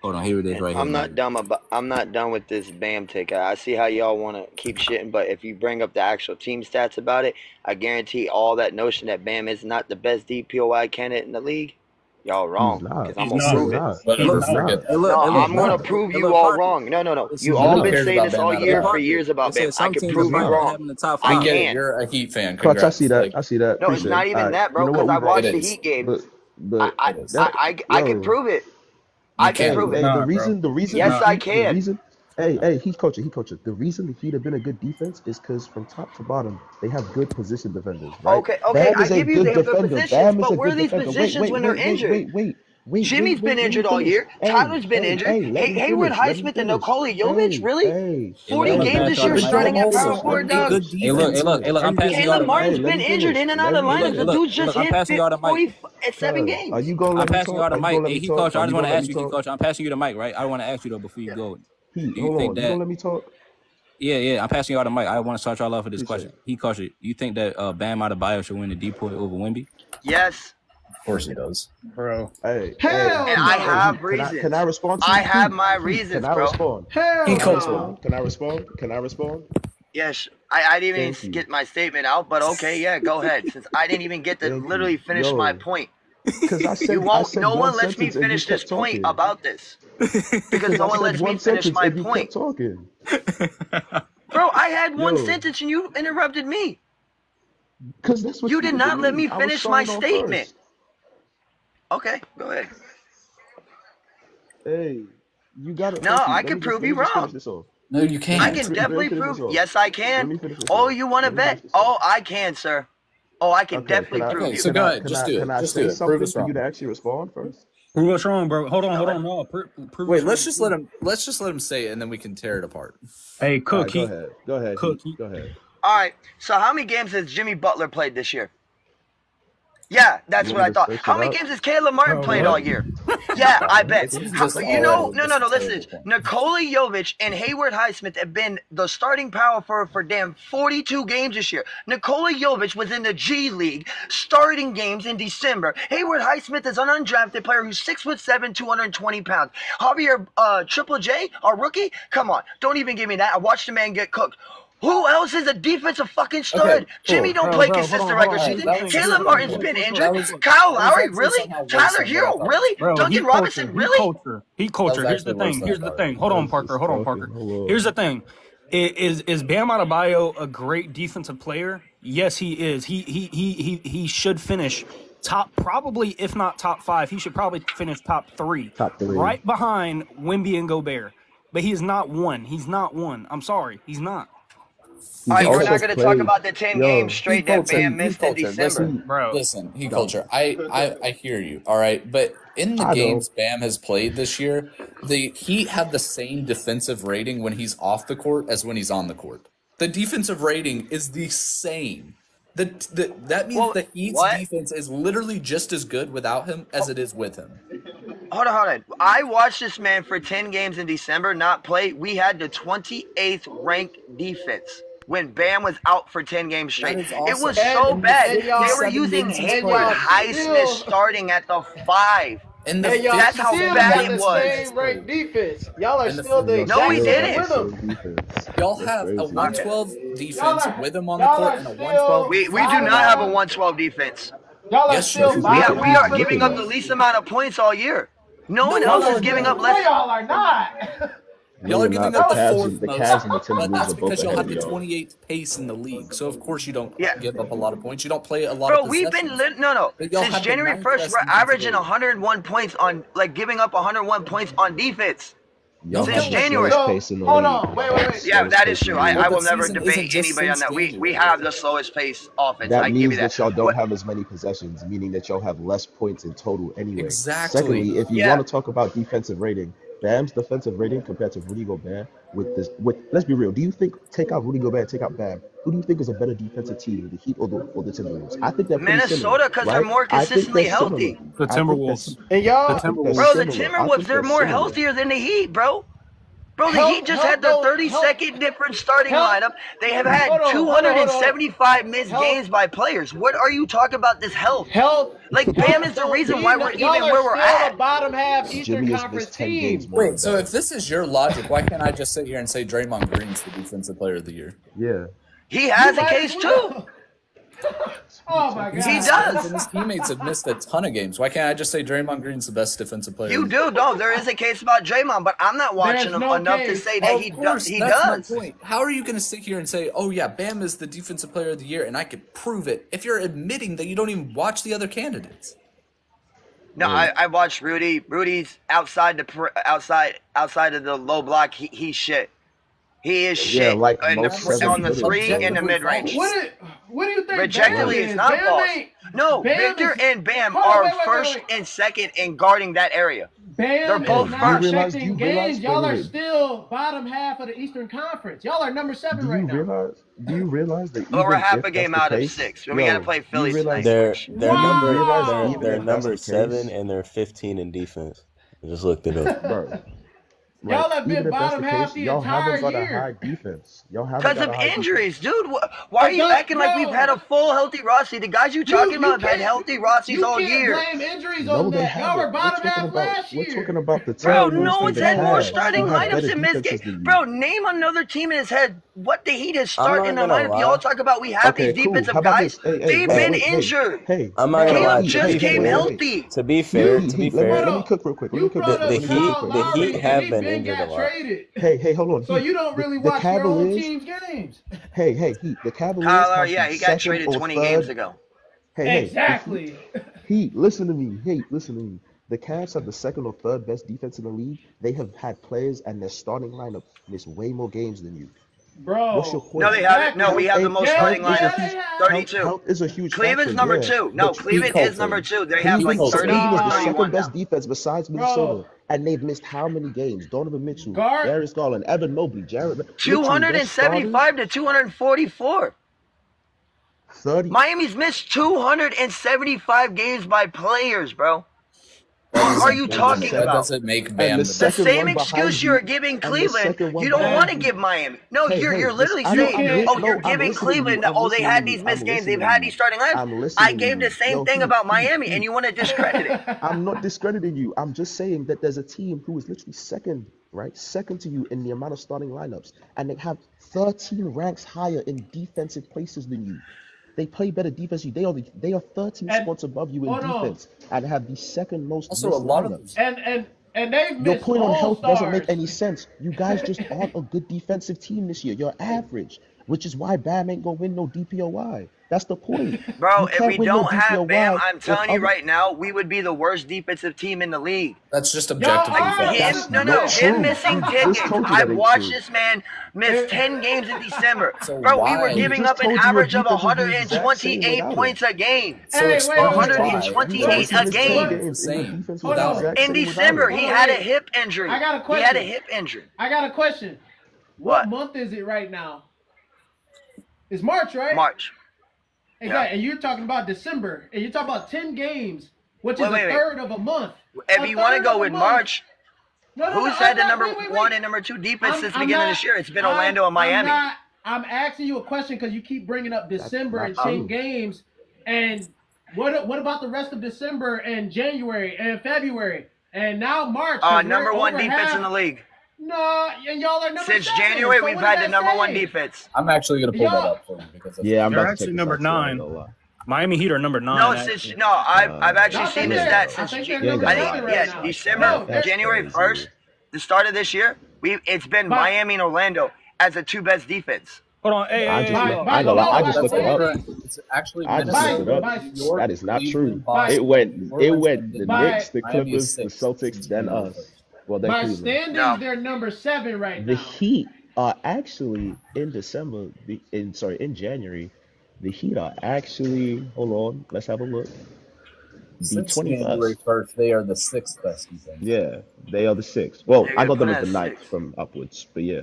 Hold on, here it is right here. I'm not done with this Bam take. I see how y'all want to keep shitting, but if you bring up the actual team stats about it, I guarantee all that notion that Bam is not the best DPOY candidate in the league, y'all wrong. Because I'm gonna prove it. I'm gonna prove you all wrong. No. You all been saying this all year for years about Bam. I can prove you wrong. I get it. You're a Heat fan. Coach, I see that. I see that. No, it's not even that, bro. Because I watched the Heat games. I can prove it. I can prove it. The reason. Yes, I can. Hey, Heat coacher. The reason the Heat have been a good defense is because from top to bottom they have good position defenders. Right? Okay. I give you they have good positions, but where are these positions when they're injured? Wait. Jimmy's been injured all year. Tyler's been injured. Hayward, Highsmith, and Nikola Jovic, really? 40 games this year starting at power forward, dog. Hey, look, I'm passing y'all Caleb Martin's been injured in and out of the lineup. The dude's just hit 47 games. Are you going I'm passing y'all the mic. Hey, Coach, I just want to ask you, Coach. I'm passing you the mic, right? I want to ask you, though, before you go. Hold on. You gonna let me talk? Yeah. I'm passing y'all the mic. I want to start y'all off with this question. Coach, you think that Bam Adebayo should win the DPOY over Wemby? Yes. Of course he does, bro. Hey, and I have reasons. Can I respond? I have my reasons, bro. Can I respond? Yes, I didn't even get my statement out, but okay, yeah, go ahead. Since I didn't even get to literally finish my point. Because I said no one lets me finish this point about this. Because no one lets me finish my point. Bro, I had one sentence and you interrupted me. Because that's what you did not let me finish my statement. Okay, go ahead. Hey, you got it. No, I can prove you wrong. No, you can't. I can definitely prove. Yes, I can. Oh, you want to bet? Oh, I can, sir. Oh, I can definitely prove you. So go ahead, just do it. Just do it. Prove us wrong. You to actually respond first. Prove us wrong, bro. Hold on. No, wait, let's just let him say it, and then we can tear it apart. Hey, Cook. Go ahead. All right. So, how many games has Jimmy Butler played this year? Yeah, that's what I thought. How many games has Caleb Martin played all year? Yeah, I bet. No, listen. Nikola Jovic and Hayward Highsmith have been the starting power forward for damn 42 games this year. Nikola Jovic was in the G League starting games in December. Hayward Highsmith is an undrafted player who's 6'7", 220 pounds. Javier Triple J, our rookie? Come on, don't even give me that. I watched the man get cooked. Who else is a defensive fucking stud? Okay, Jimmy don't play consistent regular season. Caleb Martin's been injured. Kyle Lowry, really? Tyler Hero, really? Duncan Robinson, really? Heat culture. Here's the thing. Hold on, Parker. Here's the thing. Is Bam Adebayo a great defensive player? Yes, he is. He should finish top, probably if not top 5. He should probably finish top 3. Right behind Wemby and Gobert. But he's not one. I'm sorry, he's not. All right, we're not going to talk about the 10 games straight that Bam missed in December. Listen, Heat culture. I hear you, all right? But in the games Bam has played this year, the Heat have the same defensive rating when he's off the court as when he's on the court. The defensive rating is the same. That means the Heat's defense is literally just as good without him as it is with him. Hold on. I watched this man for 10 games in December not play. We had the 28th ranked defense when Bam was out for 10 games straight. It was so bad. They were using Hayward Highsmith starting at the 5. That's how bad it was. Same ranked defense. Y'all are still the No, we didn't. Y'all have a 112 defense with him on the court and a 112. We do not have a 112 defense. Y'all are still we are giving up the least amount of points all year. No one else is giving up less. Y'all are not. Y'all are giving up the fourth the most, Cavs and the but Timberwolves that's are both because y'all ahead have of the y'all. 28th pace in the league. So of course you don't Yeah. give up a lot of points. You don't play a lot Bro, of we've possessions. been no. But y'all Since have the January 9th 1st, best we're defensive averaging rating. 101 points on giving up 101 points on defense. Y'all Since have the January. slowest pace in the Hold league. on, wait. Yeah, that is true. I But will the never season debate isn't just anybody on since that. We January. have the slowest pace offense. That I give means you that. that y'all don't have as many possessions, meaning that y'all have less points in total anyway. Exactly. Secondly, if you Yeah. want to talk about defensive rating, Bam's defensive rating compared to Rudy Gobert let's be real. Do you think take out Rudy Gobert, take out Bam? Who do you think is a better defensive team, the Heat or the Timberwolves? I think they're pretty Minnesota, similar, because right? they're more I think consistently they're similar. healthy. The I think they're Timberwolves. sim- And y'all, I think they're Bro, the similar. I Timberwolves, think they're more similar. healthier than the Heat, bro. Bro, the Help- Heat just help had their those- 32nd different starting help- lineup. They have had Hold on, 275 missed Help. games by players. What are you talking about this health? Help. Like, Bam is the reason why we're y'all even are where we're still at. a bottom half Eastern Jimmy has Conference missed 10 team. games more. Wait, so if this is your logic, why can't I just sit here and say Draymond Green's the defensive player of the year? Yeah. He has a might case as well. too. Oh my God. He does. And his teammates have missed a ton of games. Why can't I just say Draymond Green's the best defensive player? You do, no. There is a case about Draymond, but I'm not watching There's him no enough to case. say that Of he course, does. He that's does. my point. How are you going to sit here and say, "Oh yeah, Bam is the defensive player of the year," and I could prove it if you're admitting that you don't even watch the other candidates? No, I watched Rudy. Rudy's outside of the low block. He's shit. He is shit. Yeah, like on most the 7-footers, three bro. in the mid range. What do you think? Objectively, Bam it's is? not Bam false. ain't- No, Bam Victor is- and Bam Hold on, are wait, first wait. and second in guarding that area. Bam They're both is not first. affecting Do you games. realize- Y'all are wait. still bottom half of the Eastern Conference. Y'all are number 7 Do right you now. realize that Well, we're even half if a game that's out the of case, 6. We got to play do you Philly realize- tonight. They're Wow. number Even if number that's the case- 7 and they're 15 in defense. I just looked it up. bro. Y'all have been Even if that's bottom the half case, the y'all entire haven't got year. a high defense. Y'all haven't Because got of a high injuries, dude. Why are you acting like we've had a full healthy roster? The guys you talking about have had healthy rosters all year. You can't blame injuries No, on they that. Y'all haven't. were bottom half last year. We're talking about the Bro, Timberwolves no and one's the had more Cavs, starting who have lineups better in this defenses game. than you. Bro, name another team that has had what the Heat has started in not the gonna lineup. lie. Y'all talk about we have Okay, these cool. defensive How about guys. this? Hey, They've wait, been wait, injured. Hey, I'm not gonna lie. Caleb To just be came fair, healthy. to be fair, let me cook real quick. Let me cook real brought quick. up The Heat- Kyle the Lowry, Heat and have he been injured got a lot. traded. Hey, hold on. So Heat. you don't really The watch your own Cavaliers- team's games. Hey, Heat. The Cavaliers Kyle, have yeah, the he got second traded or 20 third- games ago. Hey, Exactly. Heat, listen to me. Hey, listen to me. The Cavs have the second or third best defense in the league. They have had players and their starting lineup miss way more games than you. Bro. What's your point? No, they haven't. No, we have the most starting yeah, lineup. they have. 32. Health is a huge Cleveland's factor, number yeah. 2. No, But Cleveland is number 2. They have like Cleveland 30 is or the 31 second now. best defense besides Minnesota, and they've missed how many games? Donovan Mitchell, Darius Garland, Evan Mobley, Jared. 275 to 244. 30. Miami's missed 275 games by players, bro. What are you talking That about? doesn't make Bam the the The second same one behind excuse you, you're giving and the Cleveland, second one you don't behind want to you. give Miami. No, Hey, you're literally listen, saying, I'm you're listening giving to Cleveland, you. I'm they had these missed games, they've had these starting I'm lineups. listening I gave to the same you. thing Yo, about Heat, Miami, Heat. and you want to discredit it. I'm not discrediting you. I'm just saying that there's a team who is literally second, right? Second to you in the amount of starting lineups, and they have 13 ranks higher in defensive places than you. They play better defense than you. They are 13 spots above you in defense and have the second most Also, missed a lot of lineups. And they've Your missed point on health all-stars. doesn't make any sense. You guys just aren't a good defensive team this year. You're average, which is why Bam ain't gonna win no DPOY. That's the point. Bro, You if can't we win no don't have Bam, DPOY I'm telling if you right now, we would be the worst defensive team in the league. That's just objectively Y'all are. false. That's Him not true. missing You 10 just games. told you that I've ain't watched true. this man miss 10 games in December. So Bro, we why? were He giving just up an told you your average of defense would be the exact same 128 without points a game. So Hey, explain wait, wait, why. 128 You a missed 10 game. games, and your Same. defense was Hold the on. exact In same without December, him. he Hold on, had a wait. hip injury. I got a He question. had a hip injury. I got a question. What? What month is it right now? It's March, right? March. Exactly. And you're talking about December. And you're talking about 10 games, which is Wait. a third of a month. If A you want to third go of a with month. March, who's had the number wait. 1 and number 2 defense I'm- since the I'm beginning of not- this year? It's been Orlando and Miami. I'm asking you a question because you keep bringing up December not and 10 true. games. And what about the rest of December and January and February and now March? 'cause Number we're 1 over defense half- in the league. No, and y'all are number Since 7. January, So we've what had does the that number 1 say? defense. I'm actually going to pull that Y'all- up for you because that's Yeah, I'm They're about to actually check number this out, so I ain't 9. gonna lie. Miami Heat are number 9. No, actually. I've actually No, seen I this think stat I since think they're You ain't number gotta 7 lie. right yes, now. December, No, they're- January crazy. 1st, the start of this year. It's been Miami and Orlando as the 2 best defense. Hold on, I just looked it up. It's actually I just looked it up. That is not true. It went the Knicks, the Clippers, the Celtics, then us. Well, then by Cleveland. standings, they're number 7 right now. The Heat are actually in December. In January, the Heat are actually. Hold on, let's have a look. Since January 1st, they are the 6th best defense. Yeah, they are the 6th. Well, I got them as the 9th from upwards, but yeah.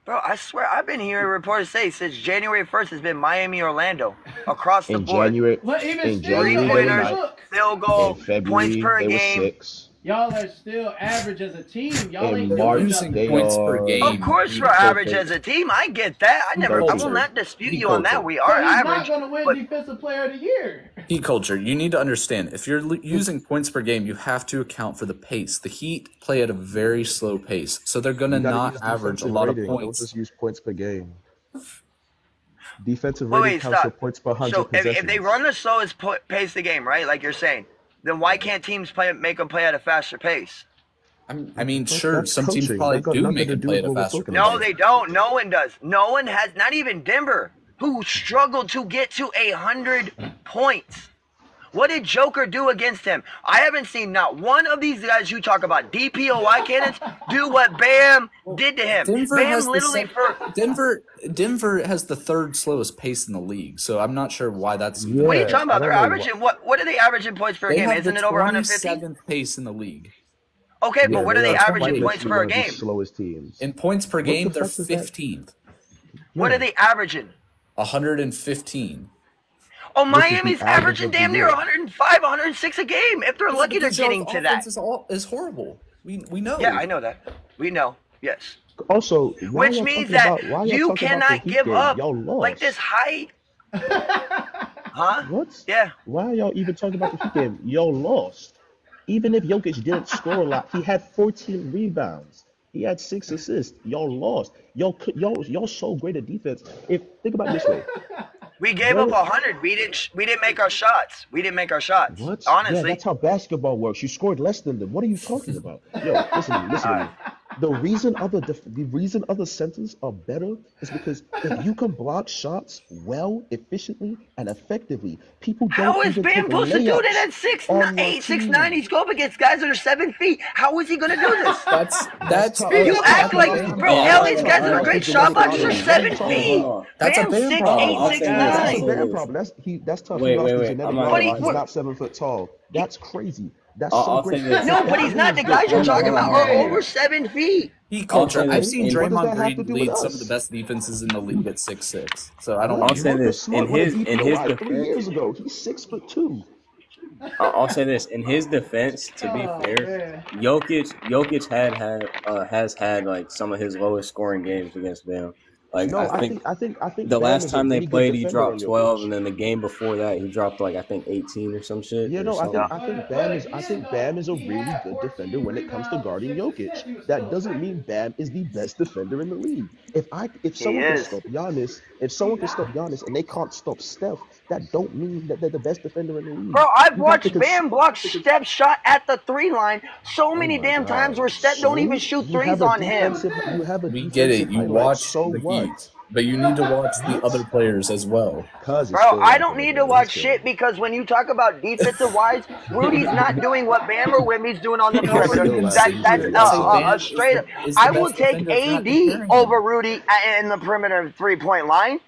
Bro, I swear I've been hearing reporters say since January 1st has been Miami, Orlando across the board. In January, field goal, February, points per they game. were 6. Y'all are still average as a team. Y'all In ain't March, doing they points per are. game. Of course, we're average as a team. I get that. I will not dispute you on that. We are he's average. not going to win Defensive Player of the Year. Heat culture. You need to understand, if you're using points per game, you have to account for the pace. The Heat play at a very slow pace, so they're going to not average a lot of points. Don't just use points per game. Defensive rating counts for points per 100 possessions. If they run the slowest pace of the game, right, like you're saying, then why can't teams make them play at a faster pace? I mean, sure, some teams probably do make it play at a faster pace. No, they don't. No one does. No one has, not even Denver, who struggled to get to 100 points. What did Joker do against him? I haven't seen not one of these guys you talk about, DPOY cannons, do what Bam did to him. Denver has the 3rd slowest pace in the league, so I'm not sure why that's. Yeah, what are you talking about? They're averaging what are they averaging points per game? Isn't it over 150? 7th pace in the league. Okay, but what are they averaging points per game? Slowest teams. In points per game, they're 15th. What are they averaging? 115. Oh, Miami's averaging damn near 105, 106 a game. If they're lucky, they're getting to that. Is horrible. We know. Yeah, I know that. We know. Yes. Also, which means that you cannot give up like this height. Huh? What? Yeah. Why are y'all even talking about the Heat game? Y'all lost. Even if Jokic didn't score a lot, he had 14 rebounds. He had 6 assists. Y'all lost. Y'all so great at defense. Think about it this way. We gave up 100. We didn't make our shots. What? Honestly. Yeah, that's how basketball works. You scored less than them. What are you talking about? Yo, listen to me. The reason other centers are better is because if you can block shots well, efficiently, and effectively, people don't. How is Bam supposed to do that at 6'8", 6'9"? He's going up against guys that are 7 feet. How is he going to do this? That's you act like, bro. Hell, these guys that are great shot blockers are 7 feet. That's Bam, a Bam 6'8", problem. 6'9". That's a Bam problem. That's tough. Wait. He's not 7 foot tall. That's crazy. That's so great. No, but he's not. The guys you're talking about are over 7 feet. Heat culture. I've seen Draymond Green lead some of the best defenses in the league at 6'6". So I don't. I'll say this in his 3 years ago, he's 6'2". I'll say this in his defense. To be fair, Jokic has had like some of his lowest scoring games against Bam. Like no, I think the Bam last time they played, he dropped defender 12, and then the game before that, he dropped like I think 18 or some shit. Yeah, no, I think Bam is a really good defender when it comes to guarding Jokic. That doesn't mean Bam is the best defender in the league. If someone can stop Giannis, and they can't stop Steph, that don't mean that they're the best defender in the league. Bro, I've watched Bam block Steph's shot at the 3 line so many damn times where Steph don't even shoot threes on him. We get it. You watch the Heat, but you need to watch the other players as well. Bro, I don't need to watch shit because when you talk about defensive wise, Rudy's not doing what Bam or Wemby's doing on the perimeter. That's straight up. I will take AD over Rudy in the perimeter 3-point line.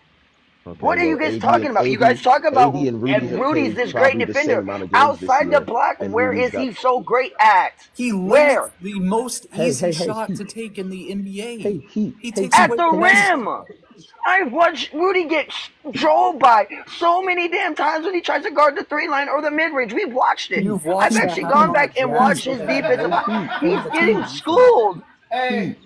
What are you guys talking about? You guys talk about and Rudy's this great defender. Outside the block, where is he so great at? Where? The most easy shot to take in the NBA. He takes at the rim. I've watched Rudy get drove by so many damn times when he tries to guard the 3 line or the mid range. We've watched it. I've actually gone back and watched his defense. He's getting schooled. Hey.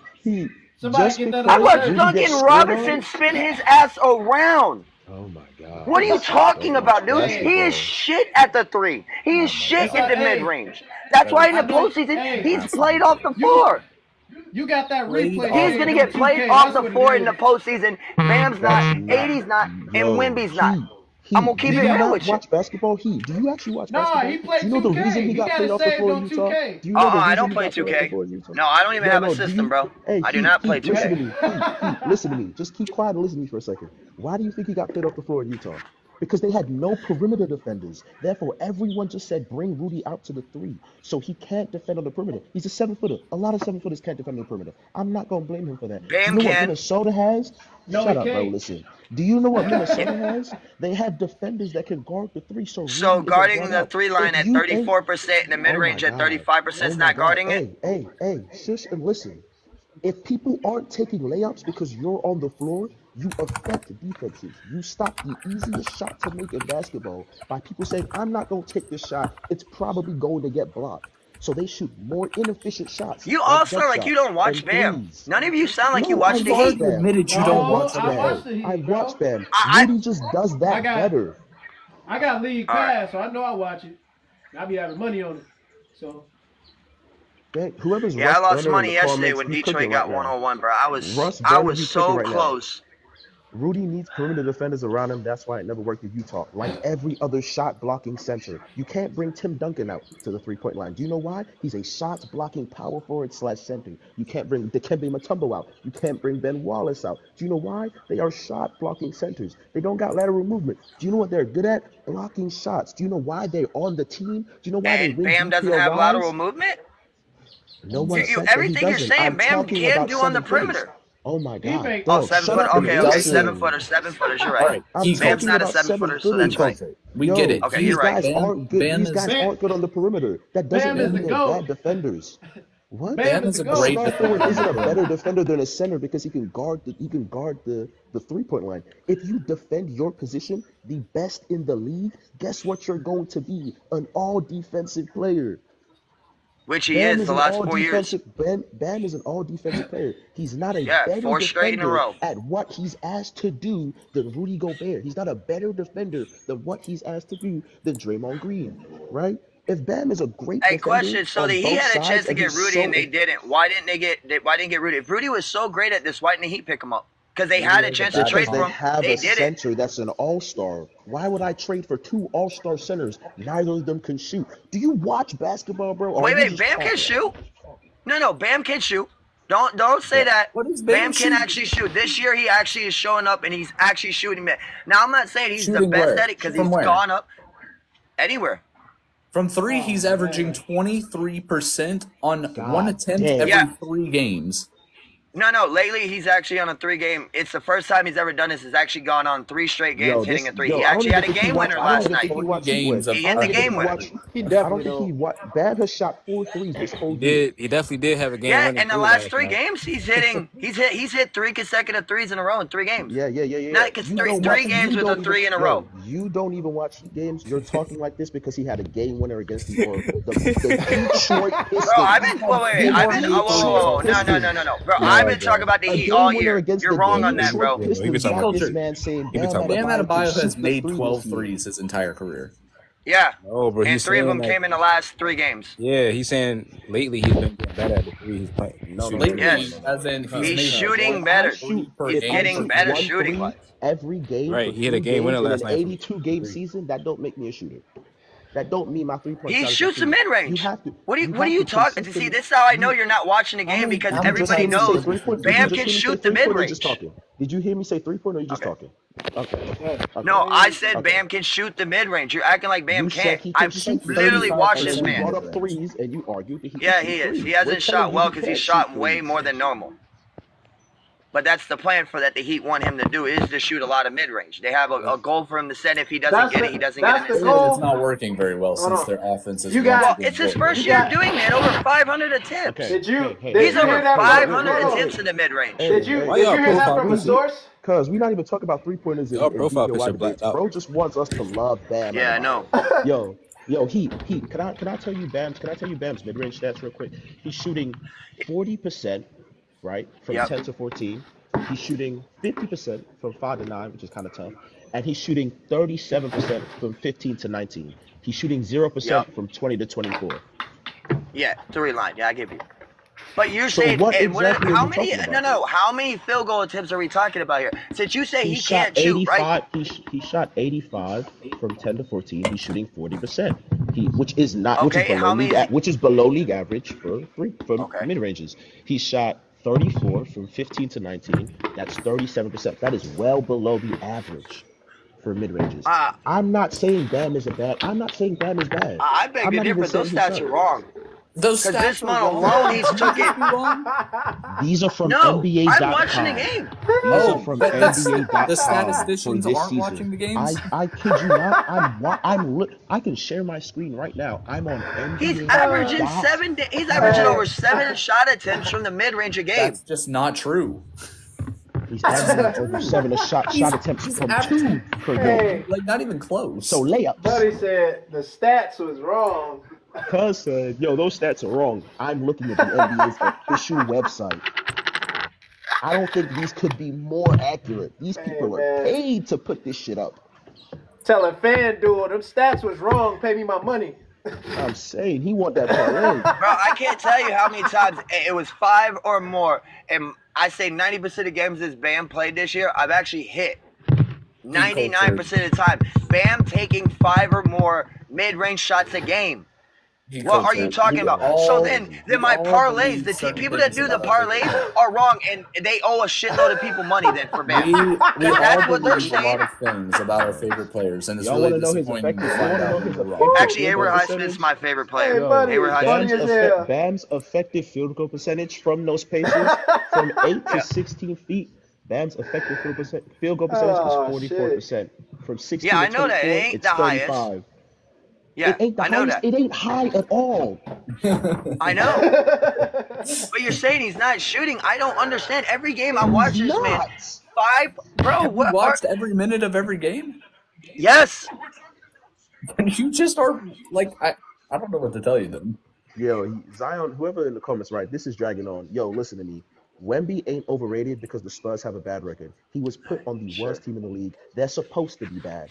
I watched Duncan Robinson spin his ass around. Oh my God. What are you talking about, dude? He is shit at the 3. He is shit at the mid-range. That's why in the postseason, he's played off the floor. You got that replay. He's going to get played off the floor in the postseason. Bam's not, AD's not, and Wemby's not. I'm gonna keep it real with you. Watch basketball? Do you actually watch basketball? He played 2K. Do you know the reason he got played off the floor in Utah? 2K. Do you know the reason I don't he play got played off the floor in 2K. Utah? No, I don't even have a system, bro. I do not play 2K. Listen to me. Listen to me. Just keep quiet and listen to me for a second. Why do you think he got played off the floor in Utah? Because they had no perimeter defenders. Therefore, everyone just said, bring Rudy out to the 3. So he can't defend on the perimeter. He's a 7-footer. A lot of 7-footers can't defend on the perimeter. I'm not going to blame him for that. Bam you know can. what Minnesota has? No, Shut up, bro. Listen. Do you know what Minnesota has? They have defenders that can guard the 3. So guarding the 3 line at 34% and the mid-range at 35% is not guarding it? Hey, shush and listen. If people aren't taking layups because you're on the floor, you affect defenses. You stop the easiest shot to make in basketball by people saying, I'm not going to take this shot. It's probably going to get blocked. So they shoot more inefficient shots. You all sound like you don't watch Bam. None of you sound like you watch the Heat. You admitted you don't watch Bam. I watch Bam. Rudy just does that better. I got league pass, so I know I watch it. I be having money on it. So. Whoever's I lost money yesterday when Detroit got 101, bro. I was so close. Rudy needs perimeter defenders around him. That's why it never worked with Utah. Like every other shot blocking center, you can't bring Tim Duncan out to the 3-point line. Do you know why? He's a shot blocking power forward / center. You can't bring Dikembe Mutombo out. You can't bring Ben Wallace out. Do you know why? They are shot blocking centers. They don't got lateral movement. Do you know what they're good at? Blocking shots. Do you know why they're on the team? Do you know why they win? Bam doesn't have lateral movement? No one said everything you're saying, Bam can do on the perimeter. Oh my God! 7-footer. Okay, 7-footers. You're right. Bam's not a 7-footer, so that's right. We get it. Okay, you're right. These guys aren't good on the perimeter. That doesn't mean they're bad defenders. What? Bam is a great defender. Isn't a better defender than a center because he can guard the 3-point line. If you defend your position, the best in the league, guess what you're going to be? An all-defensive player. Which he is the last 4 years. Bam is an all-defensive player. He's not a better 4 straight in a row at what he's asked to do than Rudy Gobert. He's not a better defender than what he's asked to do than Draymond Green, right? If Bam is a great defender, question. So the Heat had a chance to get Rudy and they didn't. Why didn't they get Rudy? If Rudy was so great at this, why didn't the Heat pick him up? Because they had a chance to trade for him. They did it. Center that's an all-star. Why would I trade for 2 all-star centers? Neither of them can shoot. Do you watch basketball, bro? Wait, Bam can shoot? No, Bam can shoot. Don't say that. Bam can actually shoot. This year he actually is showing up and he's actually shooting. Now I'm not saying he's the best at it because he's gone up anywhere. From 3, he's averaging 23% on 1 attempt every 3 games. No. Lately, he's actually on a 3-game. It's the first time he's ever done this. He's actually gone on 3 straight games hitting a 3. He actually had a game winner last night. He hit the game winner. I don't think he watched. Bam has shot 4 threes this whole game. He definitely did have a game winner. Yeah, in the last 3 games, he's hit 3 consecutive 3s in a row in 3 games. Yeah. Not 3 games with a 3 in a row. You don't even watch games. You're talking like this because he had a game winner against the Detroit Pistons. Bro, I've been Bro, I've been talking about the Heat all year. You're wrong on that, bro. Bam Adebayo has made 12 threes his entire career. Yeah. Oh, bro, and 3 of them came in the last 3 games. Yeah, he's saying lately he's been getting better at the 3 he's playing. Yes. As in he's shooting better. He's getting better shooting wise. Every game. Right, he had a game winner last night. 82-game season, that don't make me a shooter. That don't mean my 3-point. He shoots a mid-range. What are you talking? See, this is how I know you're not watching the game because everybody knows Bam can shoot the mid-range. Did you hear me say 3-point or are you just talking? Okay. No, I said Bam can shoot the mid-range. You're acting like Bam can't. I've literally watched this man. You brought up threes and you argued that he is. He hasn't shot well because he's shot way more than normal. But that's the plan for that the Heat want him to do is to shoot a lot of mid-range. They have a goal for him to set. If he doesn't get it, he doesn't get it. It's not working very well since their offense is. Well, it's his first year doing that. Over 500 attempts. He's over 500 attempts in the mid-range. Did you hear that from a source? Cause we're not even talking about 3-pointers. Bro just wants us to love Bam. Yeah, I know. Yo, Heat. Can I tell you Bam's mid-range stats real quick? He's shooting 40%. Right, from 10 to 14. He's shooting 50% from 5 to 9, which is kind of tough. And he's shooting 37% from 15 to 19. He's shooting 0% from 20 to 24. Yeah, 3 line. Yeah, I give you. But you're So saying, what and exactly are how you many? talking about? No. How many field goal attempts are we talking about here? Since you say He he shot can't shoot, right? 85. He shot 85 from 10 to 14. He's shooting 40%. Which is Okay, how many is he? below league average for Okay. mid ranges. He shot 34 from 15 to 19. That's 37%. That is well below the average for mid ranges. I'm not saying Bam is bad. I beg I'm to not even differ. saying Those he's stats not. are wrong. Those Because this stats are month wrong. alone, he's took it. These are from No, NBA.com. I'm watching the game. These are from but NBA.com. the statisticians for this aren't season. watching the games. I kid you not. I can share my screen right now. I'm on NBA. He's averaging He's averaging over 7 shot attempts from the mid range a game. That's just not true. He's averaging over 7 shot attempts from 2 per game. Like not even close. So layups. Buddy said the stats was wrong. Cuz said, yo, those stats are wrong. I'm looking at the NBA's official website. I don't think these could be more accurate. These people are paid to put this shit up. Telling FanDuel them stats was wrong. Pay me my money. I'm saying he want that parlay. Bro, I can't tell you how many times it was 5 or more. And I say 90% of games this Bam played this year, I've actually hit. 99% of the time. Bam taking 5 or more mid-range shots a game. What are you talking about? So then my parlays, the people that do the parlays are wrong, and they owe a shitload of people money then for Bam. That's what they're saying. A lot of things about our favorite players, and it's Y'all really wanna know his disappointing to find out when we're wrong. Actually, Hayward Highsmith's my favorite player. Hey, buddy, Hayward Highsmith. Bam's effective field goal percentage from those paces from 8 to 16 feet. Bam's effective field goal percentage is 44%. From 16 Yeah, I to know that. 24, It ain't it's the highest. 35. Yeah, It ain't the I know highest. that. It ain't high at all. I know. But you're saying he's not shooting. I don't understand. Every game I watch this man. 5, bro. Have you watched every minute of every game? Yes. You just are like I don't know what to tell you then. Yo, Zion, whoever in the comments, right? This is dragging on. Yo, listen to me. Wemby ain't overrated because the Spurs have a bad record. He was put on the worst team in the league. They're supposed to be bad.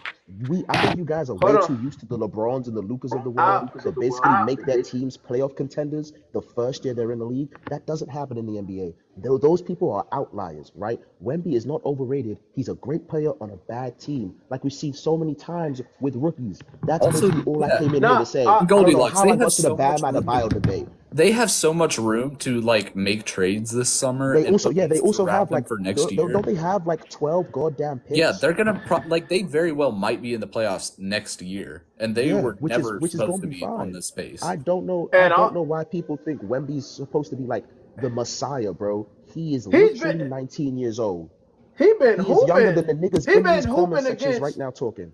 I think you guys are way too used to the LeBrons and the Lucas of the world that basically make their teams playoff contenders the first year they're in the league. That doesn't happen in the NBA. Those people are outliers, right? Wemby is not overrated. He's a great player on a bad team, like we've seen so many times with rookies. That's basically all I came in here to say. I don't know how I got to the Bam Adebayo debate. They have so much room to like make trades this summer. They also have like for next year. Don't they have like 12 goddamn picks? Yeah, they're gonna they very well might be in the playoffs next year, and they were never supposed to be on this space. I don't know. I don't know why people think Wemby's supposed to be like the Messiah, bro. He is literally 19 years old. He been He's hooping. younger than the niggas He in been these hooping comment sections against right now talking.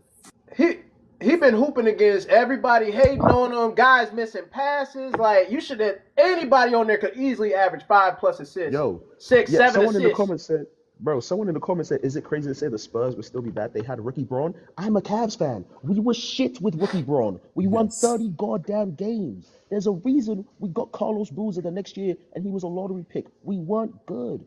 He been hooping against everybody, hating on him, guys missing passes. Like, you should have, anybody on there could easily average 5+ assists. Yo, 6, 7 someone assists. in the comments said, someone in the comments said, is it crazy to say the Spurs would still be bad? They had Rookie Braun. I'm a Cavs fan. We were shit with Rookie Braun. We won 30 goddamn games. There's a reason we got Carlos Boozer the next year and he was a lottery pick. We weren't good.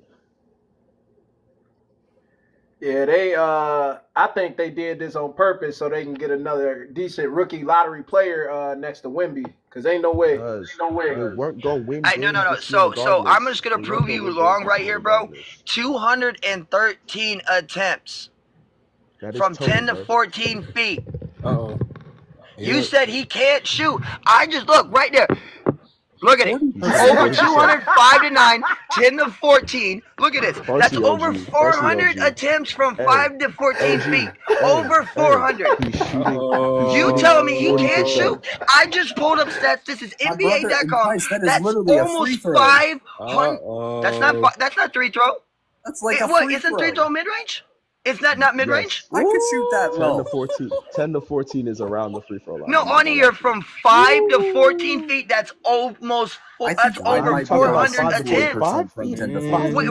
Yeah, I think they did this on purpose so they can get another decent rookie lottery player next to Wemby. Because ain't no way. They weren't going to win. No. So I'm just going to prove you wrong right here, bro. 213 attempts from 10 to 14 feet. Uh-oh. You said he can't shoot. I just look right there. Look at it. Over 200, 5 to 9, 10 to 14. Look at this. That's over 400 attempts from 5 to 14 feet. Over 400. You telling me he can't shoot? I just pulled up stats. This is NBA.com. That's almost 500. That's not 3 throw. That's like Isn't 3 throw mid range? It's not mid range. I could shoot that well. 10 to 14 is around the free throw line. No, on here from 5 to 14 feet. That's almost. That's over 400 attempts.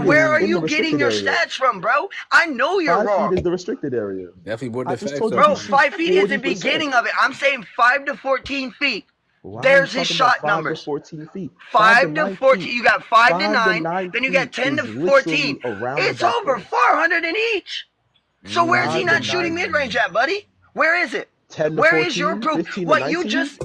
Where are you getting your stats from, bro? I know you're 5 wrong. feet is the restricted area. Definitely brought the facts Bro, up. 5 feet is the beginning of it. I'm saying 5 to 14 feet. There's his shot numbers. 14 feet. 5 to 14. You got 5 to 9. Then you got 10 to 14. It's over 400 in each. So where is he not shooting mid range at, buddy? Where is it? 10 to Where 14, is your proof? 15 to What 19? you just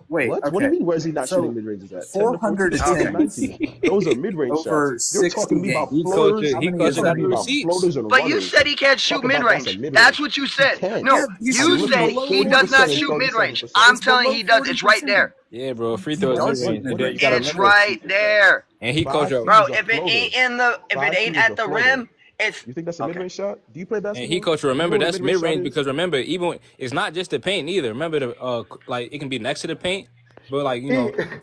Wait, what? Okay. What do you mean? Where is he not So, shooting mid ranges at? 400 attempts. Those are mid range over shots. You're 60 talking to me about He floaters. coaches. He You're coaches talking out to the me about receipts. floaters and But runners. you said he can't shoot Talk about mid-range. that's a mid-range. That's what you said. He can't. No, Yeah, he's you shooting said below he does 40% not and shoot 37%. mid-range. I'm It's telling you below he does. It's right 40%. there. Yeah, bro. Free He throws does mid shoot range. mid-range. You gotta It's remember. right there. And he Five coach feet up. Bro, is a if it ain't floater. in the, if 5 it ain't feet is at a the floater. rim, it's You think that's a okay. mid range shot? Do you play basketball? And he coach. You know Remember, what a that's mid-range mid range shot is? because remember, even it's not just the paint either. Remember the like it can be next to the paint, but like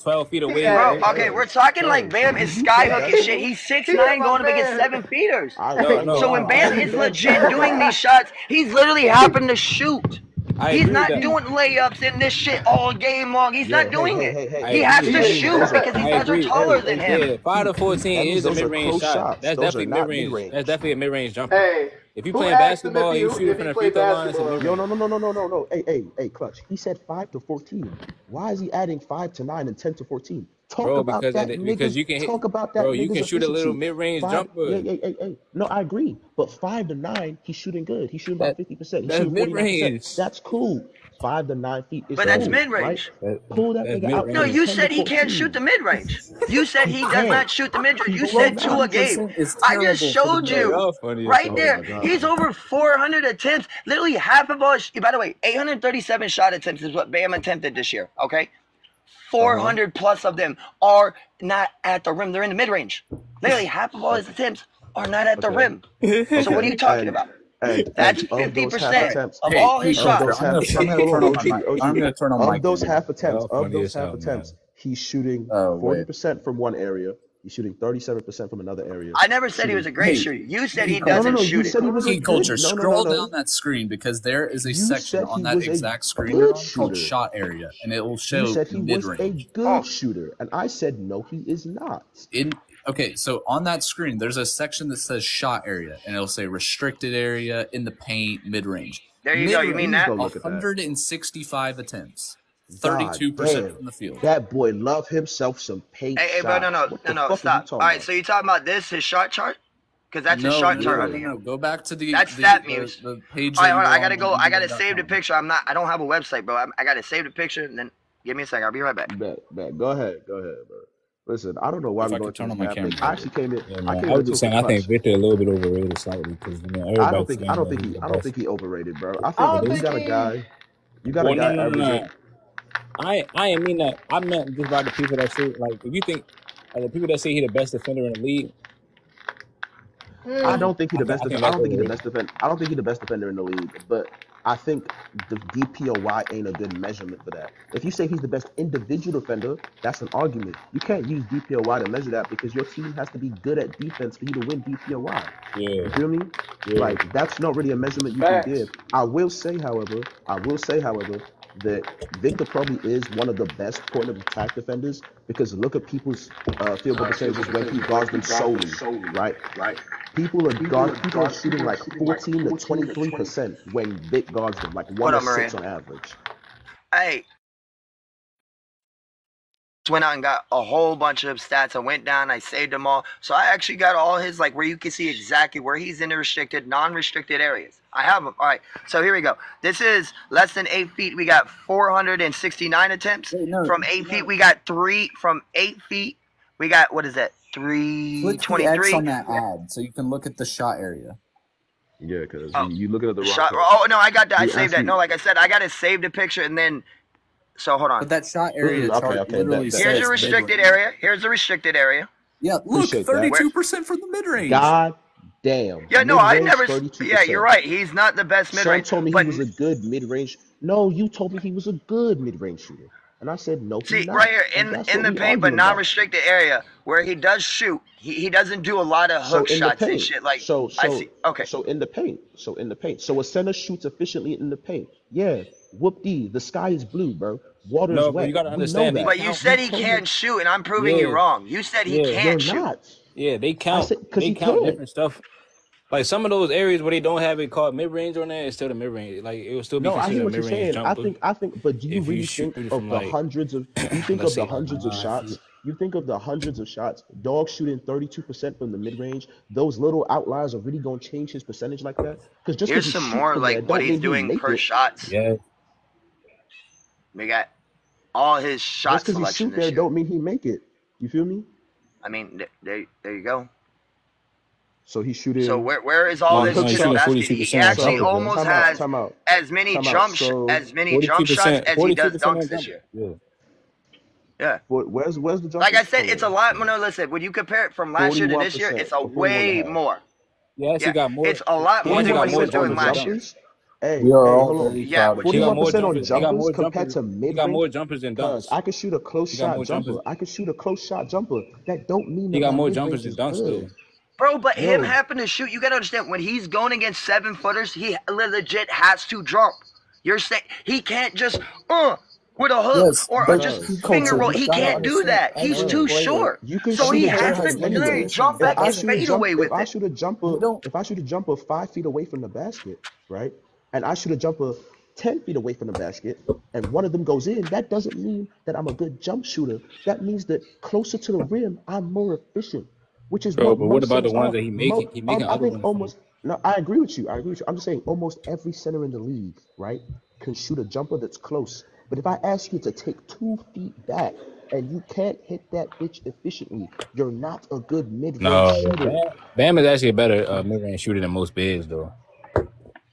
12 feet away. Bro, okay, we're talking like Bam is skyhook and shit. He's 6'9", going up against 7-feeters. So when Bam is legit doing these shots, he's literally having to shoot. He's not doing layups in this shit all game long. He's not doing it. He has to shoot because these guys are taller than him. Yeah, 5 to 14 is a those are mid range close shot. shots. That's Those definitely are not mid range. mid-range. That's definitely a mid range jumper. Hey, If you who playing asked him basketball, if you he shoot from the free throw line. It's a mid Yo, range. no. Hey, Clutch. He said 5 to 14. Why is he adding 5 to 9 and 10 to 14? Talk Bro, about because that, because you can hit. Talk about that. Bro, you nigga's can shoot a little efficiency. mid range 5 jumper. Hey. No, I agree. But 5 to 9, he's shooting good. He's shooting about 50%. He's That's shooting mid 49%. range. That's cool. 5 to 9 feet is But that's cool, mid-range. right? Pull that That's nigga out. mid-range. No, you 10 said to he can't 14. shoot the mid-range. You said he does not shoot the mid-range. You Below said 2 a 40% game. is I just terrible for showed the you. Y'all funny as Right hell. there. Oh my God. He's over 400 attempts. Literally half of all. By the way, 837 shot attempts is what Bam attempted this year. Okay, 400 plus of them are not at the rim. They're in the mid-range. Literally half of all his attempts are not at the rim. So what are you talking about? That's 50% of all his shots. I'm gonna turn on my Of those camera. half attempts, Y'all funny as hell, man. he's shooting 40% from one area. He's shooting 37% from another area. I never said he was a great shooter. You said he doesn't shoot it. Heat culture. Scroll down that screen because there is a section on that exact screen called shot area, and it will show You said he was a mid-range. good shooter, and I said no, he is not. Okay, so on that screen, there's a section that says shot area, and it'll say restricted area, in the paint, mid-range. There you go. You mean that? 165 attempts, God 32% damn. from the field. That boy love himself some paint Hey, bro, no, stop. All right, so you talking about this, his shot chart? Because that's his shot chart under here. No, go back to the That's StatMuse. the page. All right, hold on, I gotta go. I gotta save the picture. I don't have a website, bro. I gotta save the picture and then give me a second. I'll be right back. Bet. Go ahead, bro. Listen, I don't know why If we're I going could turn to on my camera. I actually came in. Yeah, I was just saying, I think Victor a little bit overrated slightly because I don't think he overrated, bro. I think you got a guy. You got a guy. No. I ain't mean that. I meant just by the people that say like if you think the people that say he the best defender in the league. I don't think he's the best. I don't think he's the best defender. I don't think he's the best defender in the league. But I think the DPOY ain't a good measurement for that. If you say he's the best individual defender, that's an argument. You can't use DPOY to measure that because your team has to be good at defense for you to win DPOY. Yeah. You feel me? Yeah. Like that's not really a measurement you can give. I will say, however, that Victor probably is one of the best point of attack defenders because look at people's field goal percentages when he guards them solely, right? People are shooting like 14 to 23% when Vic guards them, like 1 to 6 on average. Hey, went out and got a whole bunch of stats. I went down, I saved them all. So I actually got all his, like, where you can see exactly where he's in the restricted, non-restricted areas. I have them. All right, so here we go. This is less than 8 feet. We got 469 attempts. From 8 feet, we got 3. From 8 feet, we got, what is that, 323? Click on that ad so you can look at the shot area. Yeah, because you looking at the shot. Oh, no, I got that. I saved that. No, like I said, I got to save the picture and then. So hold on. But that shot area chart literally says here's your restricted area. Here's the restricted area. Yeah, look, 32% from the mid-range. God damn. Yeah, no, I never. 32%. Yeah, you're right. He's not the best mid-range. Sean told me he was a good mid-range. No, you told me he was a good mid-range shooter. And I said, no, see, right here, in the paint, but non-restricted area, where he does shoot, he doesn't do a lot of hook shots and shit. Like, I see. Okay. So in the paint. So a center shoots efficiently in the paint. Yeah, whoop-dee. The sky is blue, bro. Water's wet. But you got to understand that. But you said he can't shoot, and I'm proving you wrong. You said he can't shoot. Not. Yeah, they count. They count different stuff. Like some of those areas where they don't have it called mid-range on there, it's still the mid-range. Like it will still be considered a mid-range jumper. I think, but do you really think of the hundreds of? You think of the hundreds of shots. You think of the hundreds of shots. Dog shooting 32% from the mid-range. Those little outliers are really gonna change his percentage like that. Because just here's some more like what he's doing per shots. Yeah. We got all his shot Just because he selection shoot this there year. don't mean he make it. You feel me? I mean, there you go. So he's shooting. So where is all this to the basket? He actually almost has as many jump shots as he does dunks this year. Yeah. Where's the jump? Like I said, it's a lot. No, listen. When you compare it from last year to this year, it's a way more. Yeah, he got more. It's a lot more than what he was doing last year. Hey, we are all hold on. very Yeah, proud. 41% on jumpers compared to mid-range. He got more jumpers than dunks. I can shoot a close shot jumper. I can shoot a cose shot jumper. That don't mean that he got more mid-range jumpers than is dunks good. though. Bro, but him happen to shoot, you gotta understand, when he's going against 7-footers, he legit has to jump. You're saying he can't just with a hook or just finger roll. He can't do that. He's too short. So he has to literally jump back and fade away with it. If I shoot a jumper 5 feet away from the basket, right, and I shoot a jumper 10 feet away from the basket, and one of them goes in, that doesn't mean that I'm a good jump shooter. That means that closer to the rim, I'm more efficient. Which is but what about the ones that he making? He making I other think ones. No, I agree with you. I'm just saying almost every center in the league, right, can shoot a jumper that's close. But if I ask you to take 2 feet back and you can't hit that bitch efficiently, you're not a good mid-range shooter. Bam is actually a better mid-range shooter than most bigs, though.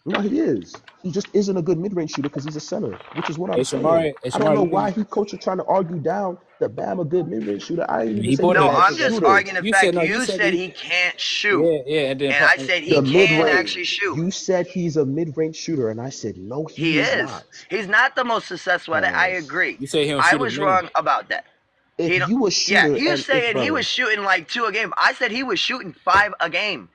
No, he is. He just isn't a good mid-range shooter because he's a center, which is what I'm saying. I don't know why coach are trying to argue down that Bam a good mid-range shooter. I ain't even saying I'm just arguing the fact you said he can't shoot. Yeah, and I said he can actually shoot. You said he's a mid-range shooter, and I said no, he is not. He's not the most successful at it. I agree. You say he don't I shoot was wrong about that. If you were shooting, you saying he was shooting like 2 a game. I said he was shooting 5 a game.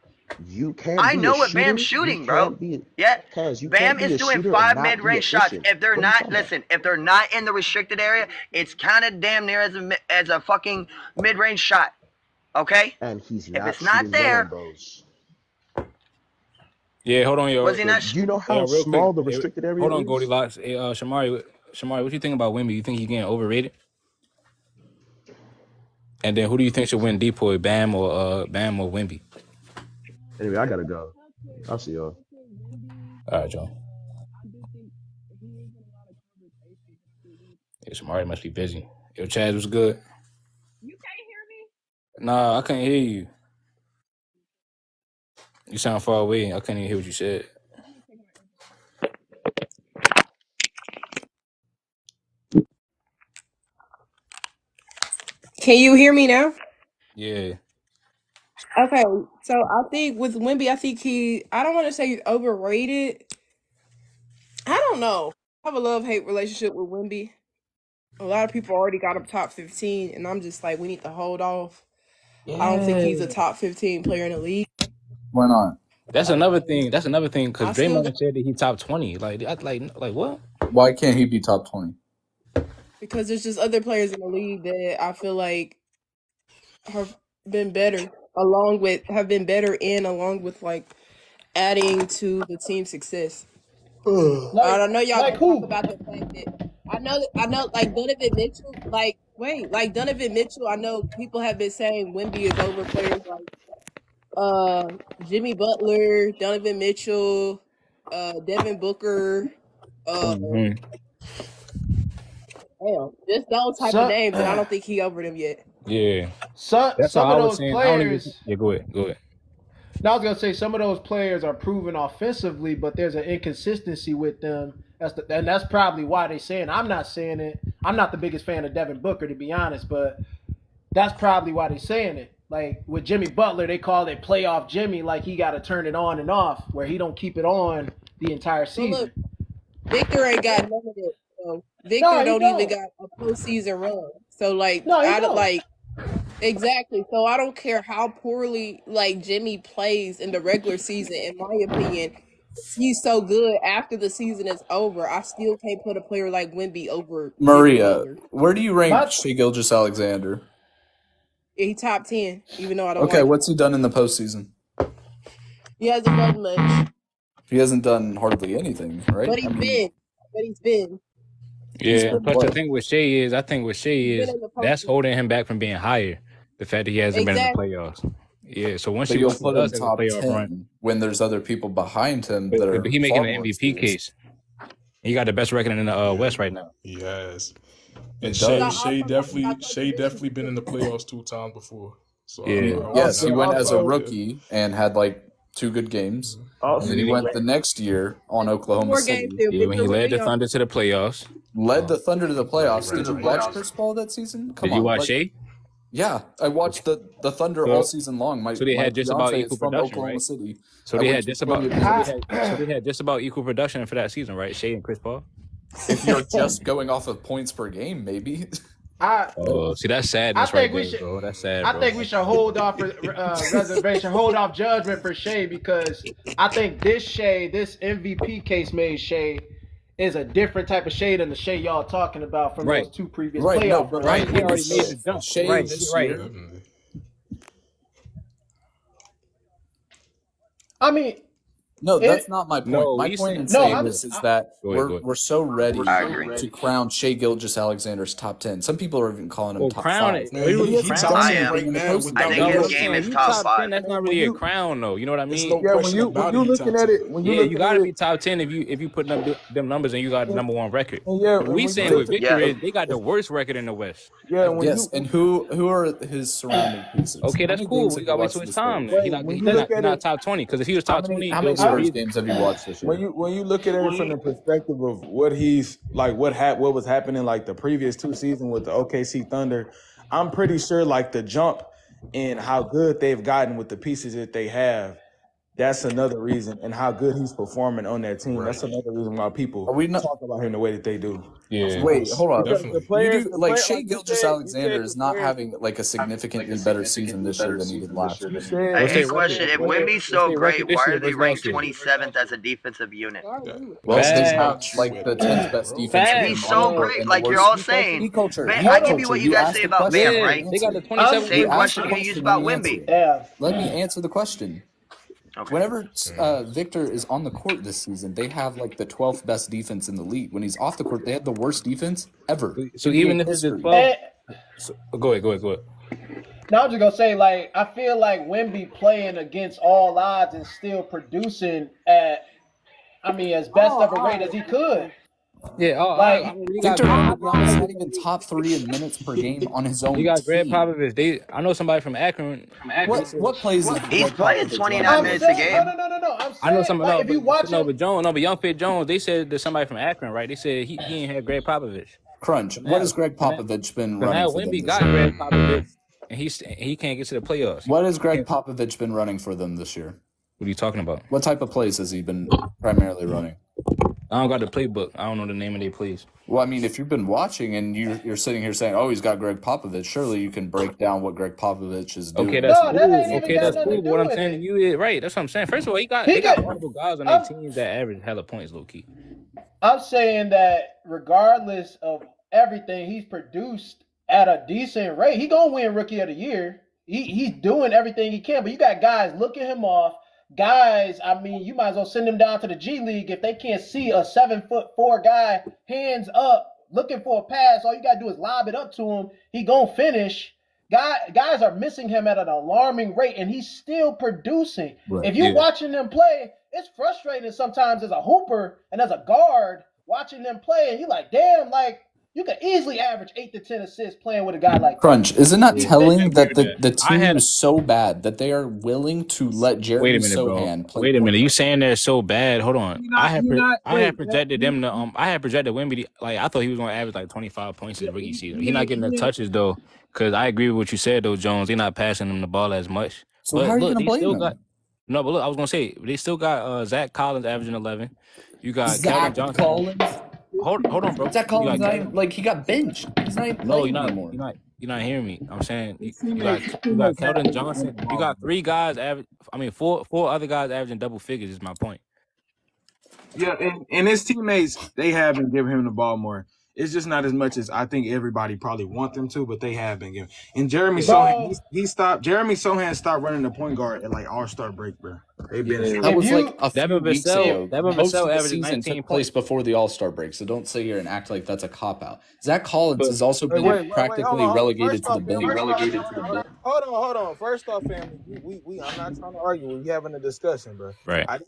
You can't. I know what Bam's shooting, bro. Bam is doing 5 mid-range shots. If they're not, if they're not in the restricted area, it's kind of damn near as a fucking mid-range shot. Okay. And he's not. If it's not there. Yeah, hold on, yo. Was he not? Do you know how small the restricted area is? Hold on, Goldilocks. Hey, Shamari, what you think about Wemby? You think he's getting overrated? And then who do you think should win Depoy, Bam or Wemby? Anyway, I gotta go. I'll see y'all. All right, Joe. Yeah, Shamari must be busy. Yo, Chaz, what's good? You can't hear me? Nah, I can't hear you. You sound far away. I couldn't even hear what you said. Can you hear me now? Yeah. Okay, so I think with Wemby, I don't want to say he's overrated. I don't know. I have a love-hate relationship with Wemby. A lot of people already got him top 15, and I'm just like, we need to hold off. Yeah. I don't think he's a top 15 player in the league. Why not? That's another thing. Because Draymond said that he's top 20. Like what? Why can't he be top 20? Because there's just other players in the league that I feel like have been better, along with like adding to the team's success. I know y'all talk about the fact that I know like Donovan Mitchell, Donovan Mitchell, I know people have been saying Wemby is over players like Jimmy Butler, Donovan Mitchell, Devin Booker, just those type of names, and I don't think he over them yet. Yeah. Some of those players. Yeah, go ahead. Now I was gonna say some of those players are proven offensively, but there's an inconsistency with them. And that's probably why they're saying. I'm not saying it. I'm not the biggest fan of Devin Booker, to be honest, but that's probably why they're saying it. Like with Jimmy Butler, they call it playoff Jimmy, like he got to turn it on and off, where he don't keep it on the entire season. Well, look, Victor ain't got none of it. So Victor don't even got a postseason run. So exactly. So I don't care how poorly like Jimmy plays in the regular season. In my opinion, he's so good after the season is over. I still can't put a player like Wemby over Maria. Where do you rank Shai Gilgeous-Alexander? He top 10, even though I don't. Okay, what's he done in the postseason? He hasn't done much. He hasn't done hardly anything, right? But he's been. Yeah, plus the thing with Shai is, that's holding him back from being higher. The fact that he hasn't been in the playoffs. Yeah, so once you'll put him top 10 when there's other people behind him that are. But he making an MVP case. He got the best record in the West right now. Yes. And Shea definitely been in the playoffs 2 times before. So yes, he went as a rookie and had like 2 good games. And then he went the next year on Oklahoma City. Yeah, when he led the Thunder to the playoffs. Led the Thunder to the playoffs. Did you watch Chris Paul that season? Did you watch Shea? Yeah, I watched the Thunder all season long. So they had just about equal production, right? City. So they had just about equal production for that season, right? Shea and Chris Paul. If you're just going off of points per game, maybe. See, that's sad. That's sad. I think we should hold off reservation, hold off judgment for Shea, because I think this MVP case made Shea is a different type of Shea than the Shea y'all talking about from those 2 previous playoffs. Right. He already made the jump. Shea this year. I mean, no, that's not my point. My point in saying this is that we're so ready to crown Shea Gilgeous-Alexander's top 10. Some people are even calling him top 5. I am. I think his game is top 5. That's not really a crown, though. You know what I mean? Yeah, when you looking at it, you gotta be top 10 if you put them numbers and you got the number 1 record. We saying with Victor is they got the worst record in the West. And who are his surrounding pieces? Okay, that's cool. We gotta wait till his time. He's not top 20, because if he was top 20, how many Spurs games have you watched this year? When you look at it from the perspective of what he's like, what was happening like the previous 2 seasons with the OKC Thunder, I'm pretty sure like the jump in how good they've gotten with the pieces that they have. That's another reason, and how good he's performing on that team. That's another reason why people talk about him the way that they do. Yeah. Wait, hold on. Shea Gilgeous-Alexander is not having like a significantly better season this year than he did last year. Hey, question: if Wemby's so great, why are they ranked 27th as a defensive unit? Well, they have like the 10th best defense. He's so great, like you're all saying. I give you what you guys say about Bam, right? They got the 27th. Same question you use about Wemby. Let me answer the question. Okay. Whenever Victor is on the court this season, they have like the 12th best defense in the league. When he's off the court, they have the worst defense ever. So even if it's 12, go ahead. No, I'm just gonna say, like, I feel like Wemby playing against all odds and still producing at, as best of a rate as he could. Yeah, Victor Wembanyama is not even top 3 in minutes per game on his own. You got Greg Popovich. I know somebody from Akron. What plays? He's playing 29 minutes a game. No. I know somebody. But Young Fit Jones. They said there's somebody from Akron, right? They said he ain't had Greg Popovich. Crunch. What has Greg Popovich been running? Now Wemby got Greg Popovich, and he can't get to the playoffs. What has Greg Popovich been running for them this year? What are you talking about? What type of plays has he been primarily running? I don't got the playbook. I don't know the name of their plays. Well, if you've been watching and you're sitting here saying, "Oh, he's got Greg Popovich," surely you can break down what Greg Popovich is doing. Okay, that's cool. But what I'm saying to you is right. That's what I'm saying. First of all, they got multiple guys on their teams that average hella points, low key. I'm saying that regardless of everything, he's produced at a decent rate. He gonna win Rookie of the Year. He's doing everything he can, but you got guys looking him off. Guys, you might as well send them down to the G League if they can't see a 7'4" guy, hands up, looking for a pass. All you gotta do is lob it up to him. He gonna finish. Guys are missing him at an alarming rate, and he's still producing. Right. If you're watching them play, it's frustrating sometimes as a hooper and as a guard watching them play, and you're like, damn, like, you could easily average 8 to 10 assists playing with a guy like Crunch. Isn't that telling that the team is so bad that they are willing to let Jeremy Sohan play? Wait a minute. You saying they're so bad? Hold on. I had projected them to I had projected Wemby. Like, I thought he was going to average like 25 points in the rookie season. He's not getting the touches though, because I agree with what you said though, Jones. They're not passing him the ball as much. So how are you going to blame them? No, but look, I was going to say they still got Zach Collins averaging 11. You got Zach Collins. Hold on, bro. Zach Collins he got benched. He's not even playing anymore. You're not hearing me. I'm saying you got Keldon Johnson. You got 3 guys four other guys averaging double figures is my point. Yeah, and his teammates, they haven't given him the ball more. It's just not as much as I think everybody probably want them to, but they have been given. And Jeremy Sohan, Jeremy Sohan stopped running the point guard at like All-Star break, bro. They've been. That was like a Devin few weeks Vassell. ago. Devin Most Vassell of the averaged season 19 took place before the All-Star break, so don't sit here and act like that's a cop-out. Zach Collins has also been practically relegated to the bench. Hold on. First off, family, I'm not trying to argue. We having a discussion, bro. Right. I'm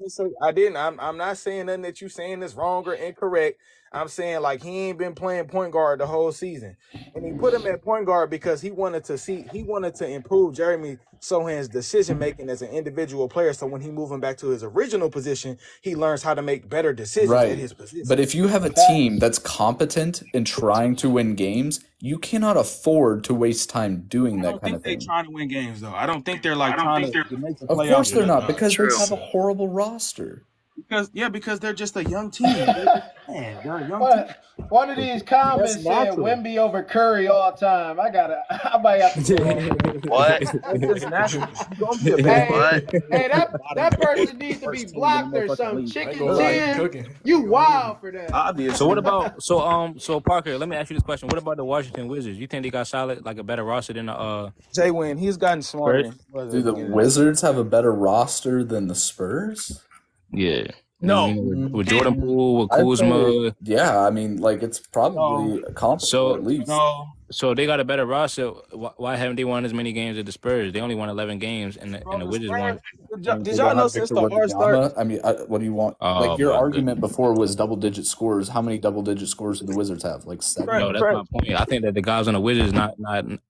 not saying nothing that you saying is wrong or incorrect. I'm saying like he ain't been playing point guard the whole season, and he put him at point guard because he wanted to improve Jeremy Sohan's decision making as an individual player. So when he move him back to his original position, he learns how to make better decisions at his position. But if you have a team that's competent and trying to win games, you cannot afford to waste time doing that kind of thing. They're trying to win games though. I don't think they're like trying to make the Of playoffs. course they're not, because they have a horrible roster. Because they're just a young team. They're a young team. One of these comments said Wemby over Curry all time. I might have to What? Hey, that person needs to be blocked or something. Chicken 10, you wild for that. So what about so Parker? Let me ask you this question: what about the Washington Wizards? You think they got solid, like a better roster than the Jay Wynn? He's gotten smarter. Do the Wizards have a better roster than the Spurs? Yeah. No. With Jordan Poole, with Kuzma. Yeah, I mean, like it's probably comparable at least. So they got a better roster. Why haven't they won as many games as the Spurs? They only won 11 games, and the Wizards won. Did y'all know since the All-Star? I mean, what do you want? Like your argument before was double-digit scores. How many double-digit scores do the Wizards have? Like 7. No, that's my point. I think that the guys on the Wizards not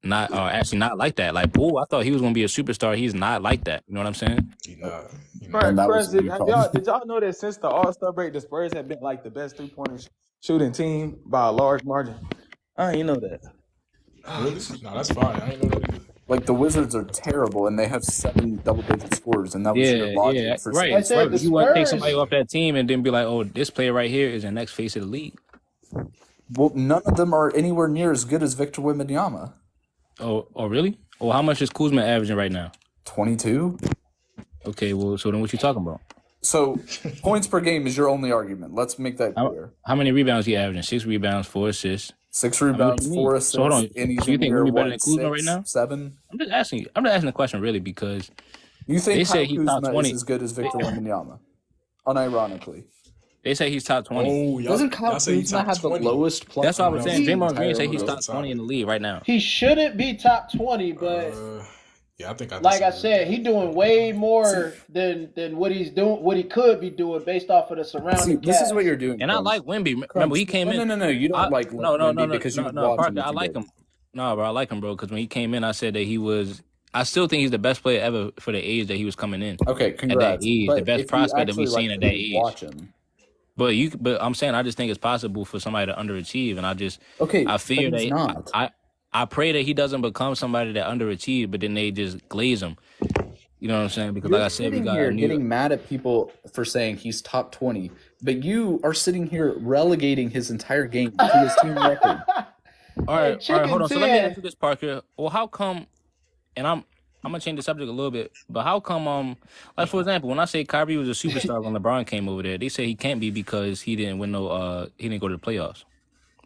actually not like that. Like Poole, I thought he was going to be a superstar. He's not like that. You know what I'm saying? Did y'all know that since the All-Star break, the Spurs have been like the best 3-point shooting team by a large margin? I didn't know that. Really? No, that's fine. I ain't know that either. Like the Wizards are terrible, and they have 7 double-digit scores, and that was your logic for right. saying You want to take somebody off that team and then be like, "Oh, this player right here is the next face of the league." Well, none of them are anywhere near as good as Victor Wembanyama. Oh, really? Well, how much is Kuzma averaging right now? 22. Okay, well, so then what you talking about? So points per game is your only argument. Let's make that clear. How many rebounds he averaging? 6 rebounds, 4 assists. 6 rebounds, 4 assists. So hold on. And he's so you think he'll be better than Kuzma 6, right now? 7. I'm just asking you. I'm just asking the question really because you think they say he's top 20 is as good as Victor Wembanyama? Unironically. They say he's top 20. Doesn't Kyle Kuzma have the lowest plus? That's what I was saying. Draymond Green say he's top 20 in the league right now. He shouldn't be top 20, but yeah, I think like I said, he's doing way more than what he's doing, what he could be doing based off of the surrounding. This is what you're doing, and I like Wemby. Remember, he came in. No. You don't like Wemby because you watch him. I like him. No, bro, I like him, bro. Because when he came in, I said that he was. I still think he's the best player ever for the age that he was coming in. Okay, congrats. At that age, the best prospect that we've seen at that age. Watch him. But I'm saying I just think it's possible for somebody to underachieve, and I fear that not. I pray that he doesn't become somebody that underachieved, but then they just glaze him. You know what I'm saying? Because like I said, we got getting mad at people for saying he's top 20, but you are sitting here relegating his entire game to his team record. All right, hold on. So let me ask you this, Parker. Well, how come? And I'm gonna change the subject a little bit, but how come? Like for example, when I say Kyrie was a superstar when LeBron came over there, they say he can't be because he didn't win he didn't go to the playoffs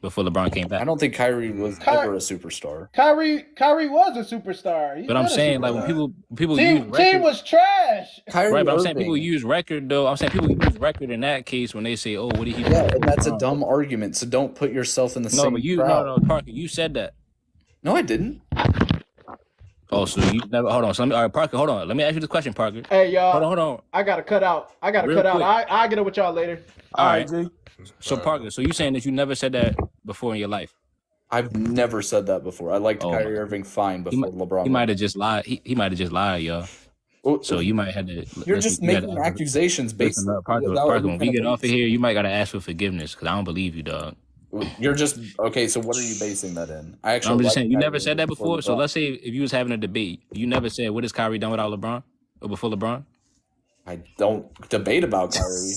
before LeBron came back. I don't think Kyrie was ever a superstar. Kyrie was a superstar. But I'm saying like when people use record, team was trash. Right, but I'm saying people use record though. I'm saying people use record in that case when they say, "Oh, what did he?" Yeah, and that's a dumb argument. So don't put yourself in the same. No, Parker, you said that. No, I didn't. Oh, so you never hold on. So all right, Parker, hold on. Let me ask you this question, Parker. Hey, y'all. Hold on. I gotta cut out. I'll get it with y'all later. All right. So Parker, so you saying that you never said that before in your life? I've never said that before. I liked Kyrie Irving fine before LeBron. He might have just lied. He might have just lied, y'all. So you might have to. You're just making accusations based on Parker, when we get off of here, you might gotta ask for forgiveness because I don't believe you, dog. You're just okay. So what are you basing that in? I'm just saying you never said that before. So let's say if you was having a debate, you never said what has Kyrie done without LeBron or before LeBron. I don't debate about Kyrie.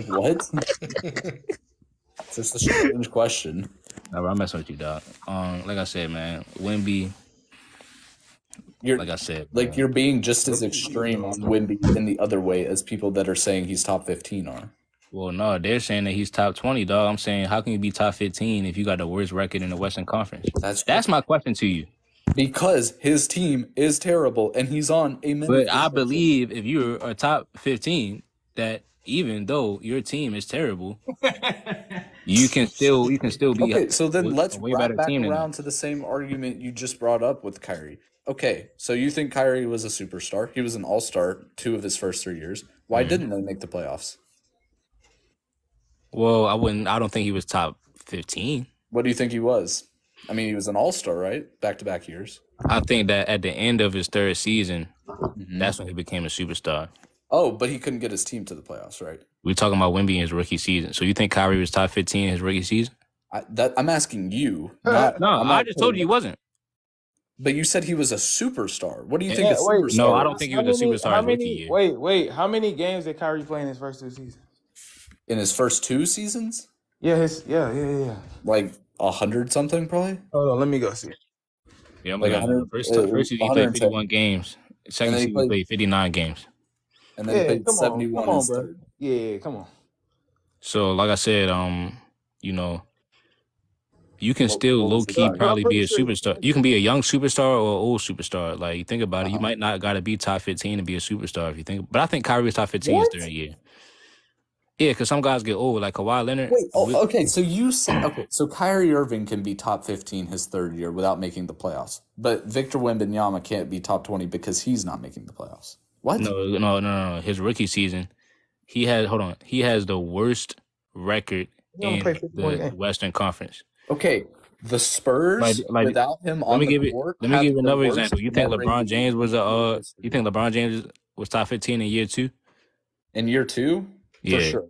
What? It's just a strange question. No, bro, I'm messing with you, dog. Like I said, man, Wemby. Like I said, you're being just as extreme on Wemby in the other way as people that are saying he's top 15 are. Well, no, they're saying that he's top 20, dog. I'm saying, how can you be top 15 if you got the worst record in the Western Conference? That's my question to you. Because his team is terrible and he's on a minute. But I believe if you're a top 15, that even though your team is terrible, you can still be. Okay, so then let's way wrap better back team than around to the same argument you just brought up with Kyrie. Okay, so you think Kyrie was a superstar? He was an all-star 2 of his first 3 years. Why didn't they make the playoffs? Well, I don't think he was top 15. What do you think he was? I mean, he was an all-star, right? Back-to-back years. I think that at the end of his third season, that's when he became a superstar. Oh, but he couldn't get his team to the playoffs, right? We're talking about Wemby in his rookie season. So you think Kyrie was top 15 in his rookie season? I'm asking you. I just told you he wasn't. But you said he was a superstar. What do you think a superstar is? No, I don't think he was a superstar his rookie year. Wait. How many games did Kyrie play in his first 2 seasons? In his first 2 seasons? Yeah. Like 100 something, probably. Hold on, let me go see. Yeah, I'm like first season he played 51 games. Second season he played 59 games. And then he played 71. Come on, bro. Yeah, come on. So, like I said, you know, you can still low key probably be a superstar. You can be a young superstar or an old superstar. Like, you think about it, you might not gotta be top 15 to be a superstar if you think. But I think Kyrie was top 15 his third year. Yeah, because some guys get old, like Kawhi Leonard. Wait, okay, so you said so Kyrie Irving can be top 15 his third year without making the playoffs, but Victor Wembanyama can't be top 20 because he's not making the playoffs. What? No. His rookie season, he has the worst record in the Western Conference. Okay, the Spurs without him on the court. Let me give you another example. You think LeBron James was top 15 in year 2? In year 2? Yeah. For sure.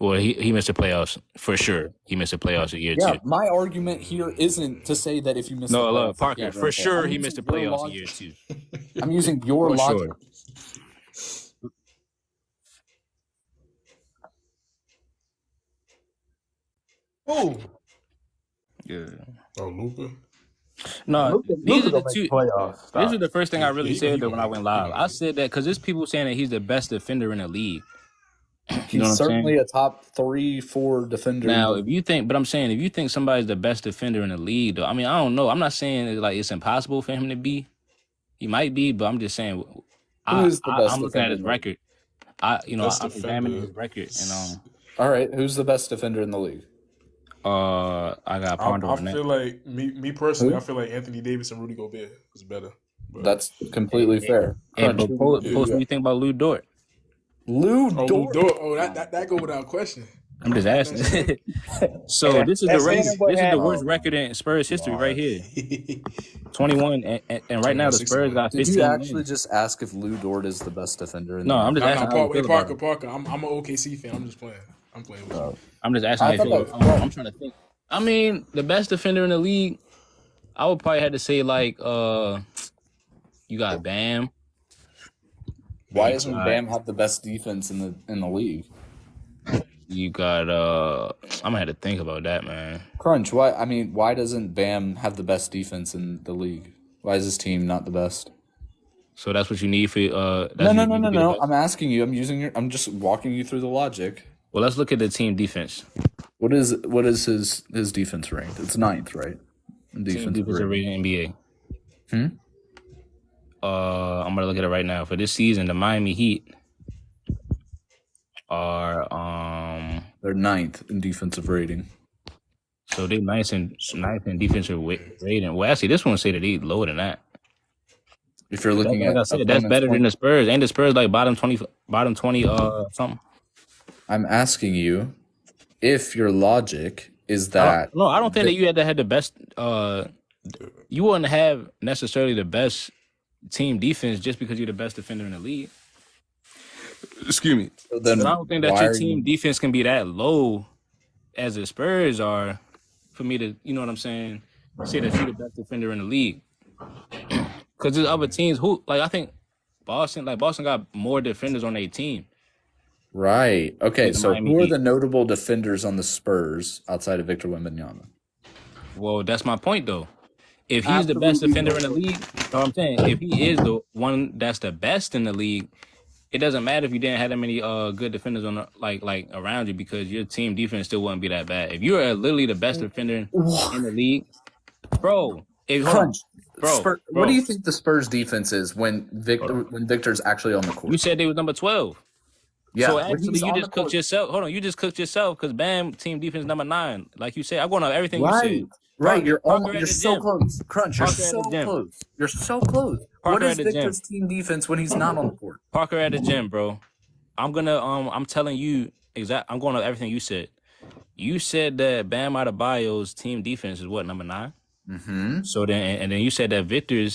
Well, he missed the playoffs for sure. He missed the playoffs in year 2. My argument here isn't to say that if you miss the playoffs, Parker, for sure he missed the playoffs in year 2. I'm using your logic. Sure. Oh. Yeah. Oh, Luka. No, these are the two. This is the first thing I really said though when I went live. I said that because there's people saying that he's the best defender in the league. He's certainly a top 3-4 defender. Now, if you think somebody's the best defender in the league, though, I mean, I don't know. I'm not saying it's impossible for him to be. He might be, but I'm just saying. I'm looking at his record. I'm examining his record, and All right, who's the best defender in the league? I got ponder on that. I feel like me personally, I feel like Anthony Davis and Rudy Gobert is better. But that's completely fair. And what do you think about Lou Dort? Lou Dort. Oh, that go without question. I'm just asking. So this is the worst record in Spurs history right here. 21, and right now the Spurs got 15. Did you actually just ask if Lou Dort is the best defender? I'm just asking. Parker. I'm an OKC fan. I'm just playing. I'm playing with you. I'm just asking. I'm trying to think. I mean, the best defender in the league, I would probably have to say like you got Bam. Why doesn't Bam have the best defense in the league? You got I'm gonna have to think about that, man. Crunch, why doesn't Bam have the best defense in the league? Why is his team not the best? So that's what you need for No. I'm asking you. I'm just walking you through the logic. Well, let's look at the team defense. What is his defense ranked? It's 9th, right? Defense rating in NBA. I'm gonna look at it right now. For this season, the Miami Heat are they're 9th in defensive rating. So they're ninth in defensive rating. Well, actually, this one say that they lower than that. If you're looking at, like I said, that's better than the Spurs. Ain't the Spurs like bottom 20 something? I'm asking you if your logic is that. No, I don't think that you had to have the best. You wouldn't have necessarily the best team defense just because you're the best defender in the league. Excuse me. So then but I don't think that your team defense can be that low as the Spurs are for me to, you know what I'm saying, say that you're the best defender in the league. Because there's other teams who, like, I think Boston got more defenders on their team. Right. Okay, so who are the notable defenders on the Spurs outside of Victor Wembanyama? Well, that's my point, though. If he's the best defender in the league, you know what I'm saying, if he is the one that's the best in the league, it doesn't matter if you didn't have that many good defenders on like around you because your team defense still wouldn't be that bad. If you are literally the best defender in the league, bro. Crunch. What do you think the Spurs defense is when Victor's actually on the court? You said they was number 12. Yeah. So actually, you just cooked yourself. Hold on, you just cooked yourself because Bam team defense number 9. Like you said, I'm going on everything you said. Right, you're so close. Crunch, you're so close. You're so close. What is Victor's team defense when he's not on the court? Parker at the gym, bro. I'm telling you I'm going on everything you said. You said that Bam Adebayo's team defense is what, number 9? Mm-hmm. So then the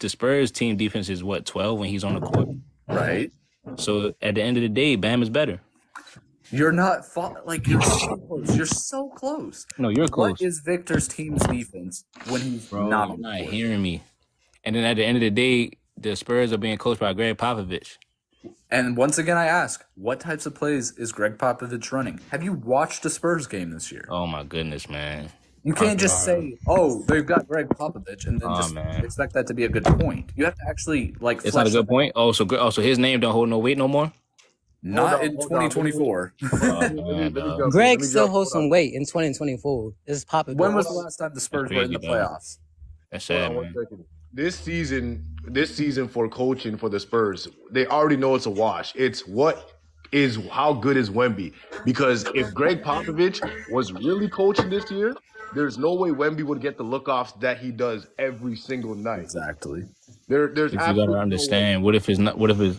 Spurs team defense is what, 12 when he's on the court? Right. So at the end of the day, Bam is better. You're not you're so close. You're so close. No, you're close. What is Victor's team's defense when he's not on the court? Hearing me. And then at the end of the day, the Spurs are being coached by Greg Popovich. And once again, I ask, what types of plays is Greg Popovich running? Have you watched a Spurs game this year? Oh my goodness, man. You can't just say, "Oh, they've got Greg Popovich," and then expect that to be a good point. You have to actually It's not a good point. Oh, so his name don't hold no weight no more. Not in 2024. Greg still holds some weight in 2024. This is Popovich. When was the last time the Spurs were in the playoffs? That's sad, man. This season for coaching for the Spurs, they already know it's a wash. It's how good is Wemby? Because if Greg Popovich was really coaching this year, there's no way Wemby would get the look-offs that he does every single night. Exactly. There's you gotta understand. What if it's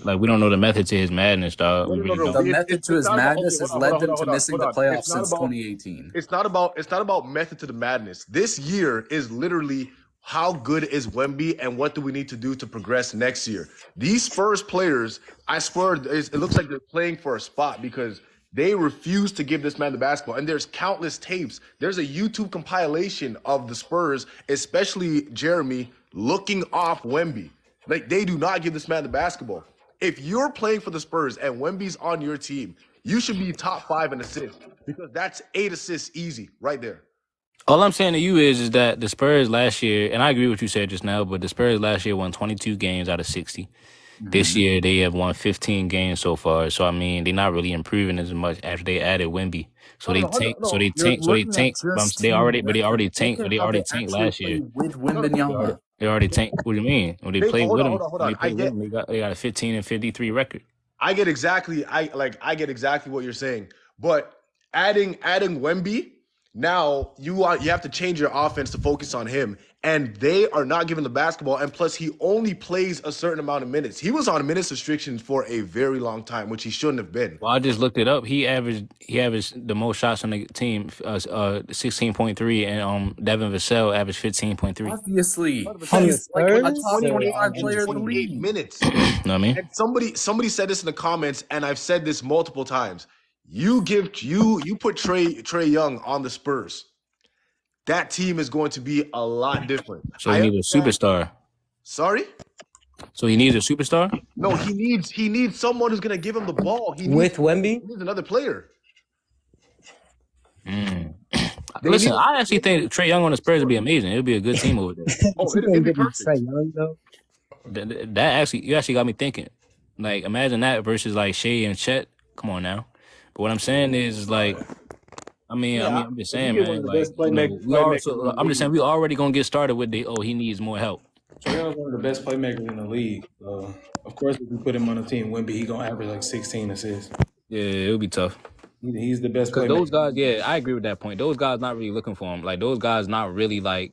like we don't know the method to his madness, dog? The method to his madness has led them to missing the playoffs since 2018. It's not about method to the madness. This year is literally how good is Wemby and what do we need to do to progress next year? These Spurs players, I swear, it looks like they're playing for a spot because they refuse to give this man the basketball. And there's countless tapes. There's a YouTube compilation of the Spurs, especially Jeremy, looking off Wemby. Like, they do not give this man the basketball. If you're playing for the Spurs and Wemby's on your team, you should be top 5 in assists because that's 8 assists easy right there. All I'm saying to you is that the Spurs last year, and I agree with what you said just now, but the Spurs last year won 22 games out of 60. This year, they have won 15 games so far. So, I mean, they're not really improving as much after they added Wemby. So they tank. They already tanked last year. With Wembanyama. They already tanked. What do you mean? When they played with him, they got a 15 and 53 record. I get exactly what you're saying. But adding Wemby, now you have to change your offense to focus on him. And they are not giving the basketball. And plus, he only plays a certain amount of minutes. He was on minutes restrictions for a very long time, which he shouldn't have been. Well, I just looked it up. He averaged the most shots on the team, 16.3, and Devin Vassell averaged 15.3. Obviously, he's like a top 25 player in the league. Minutes. Know what I mean? And somebody said this in the comments, and I've said this multiple times. You put Trae Young on the Spurs. That team is going to be a lot different. So he needs a superstar. Sorry? So he needs a superstar? No, he needs someone who's going to give him the ball. With Wemby? He needs another player. Listen, I actually think Trae Young on the Spurs would be amazing. It would be a good team over there. It'd be perfect. Trae Young, though? You actually got me thinking. Like, imagine that versus like Shea and Chet. Come on now. But what I'm saying is like, I'm just saying, man. Like, I'm just saying, we already gonna get started with he needs more help. Trae Young's one of the best playmakers in the league. Of course, if we put him on the team, Wemby, he gonna average like 16 assists. Yeah, it'll be tough. He's the best playmaker. Because those guys, I agree with that point. Those guys not really looking for him. Like those guys not really like,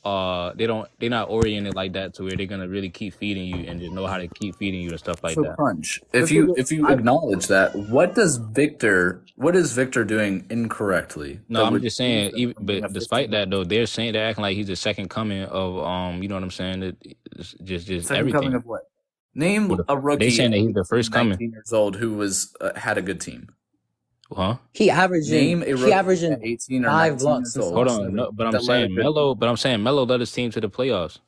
they're not oriented like that to where they're gonna really keep feeding you and just know how to keep feeding you and stuff like that. Crunch. If you acknowledge that, what is Victor doing incorrectly? No, I'm just saying. But despite that, though, they're acting like he's the second coming of you know what I'm saying? Just second everything. Coming of what? Name a rookie. They saying that he's the first 19 coming. years old who was had a good team. Huh? He averaging 18 or 5 blocks. Hold on, no, but I'm saying Melo led his team to the playoffs.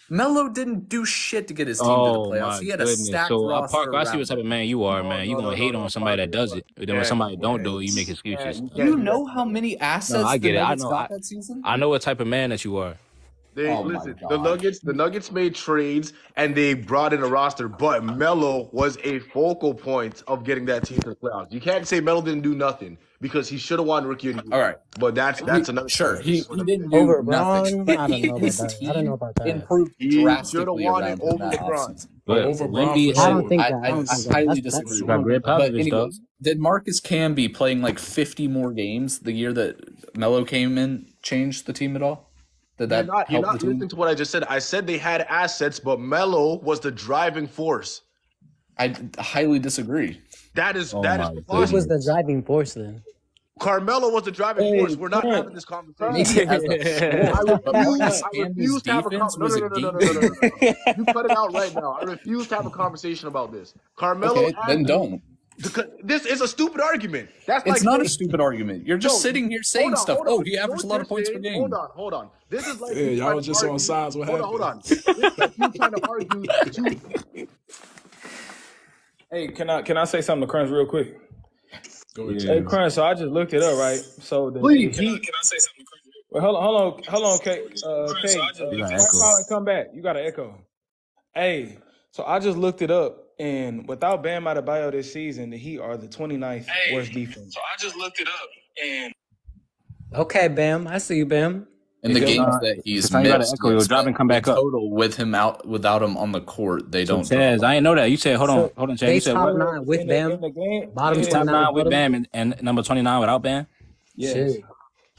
Melo didn't do shit to get his team to the playoffs. He had a stacked roster. Parker, I see what type of man you are, man. You gonna hate on somebody that does it, but then when somebody don't do it, you make excuses. You know how many assets I get it. I know. got that season? I know what type of man that you are. Listen. The Nuggets made trades and they brought in a roster, but Melo was a focal point of getting that team to the playoffs. You can't say Melo didn't do nothing because he should have won Rookie of the Year. All right, but that's another. Sure, he didn't do Over nothing. Braun? I don't know about that. I don't know about that. Improved drastically around him that offseason. But over Braun, I don't think that. I highly disagree. But anyways, did Marcus Camby playing like 50 more games the year that Melo came in change the team at all? Did that help You're not the team? listening to what I just said. I said they had assets, but Melo was the driving force. I highly disagree. That is Who was the driving force then? Carmelo was the driving force. We're not having this conversation. I refuse to have a conversation. No. You cut it out right now. I refuse to have a conversation about this. Carmelo. Okay, then don't. This is a stupid argument. It's not a stupid argument. You're just sitting here saying stuff. He averaged a lot of points per game. Hold on. This is like y'all was just on sides. What happened? Hold on. This is like you trying to argue. Hey, can I say something to Crunch real quick? Go ahead. Hey, Crunch. So I just looked it up, right? So Please. Can I say something to Crunch? Well, hold on, Kate. Come back. You got an echo. Hey, so I just looked it up. And without Bam Adebayo this season, the Heat are the 29th worst defense. So I just looked it up, and okay, Bam, I see you, Bam. In the games that he's missed, come back up. Total with him out, without him on the court, they don't. Chaz, I didn't know that. You said hold on, Chaz. You said top 9 with Bam. Bottom top 9 with Bam, and number 29 without Bam. Yes.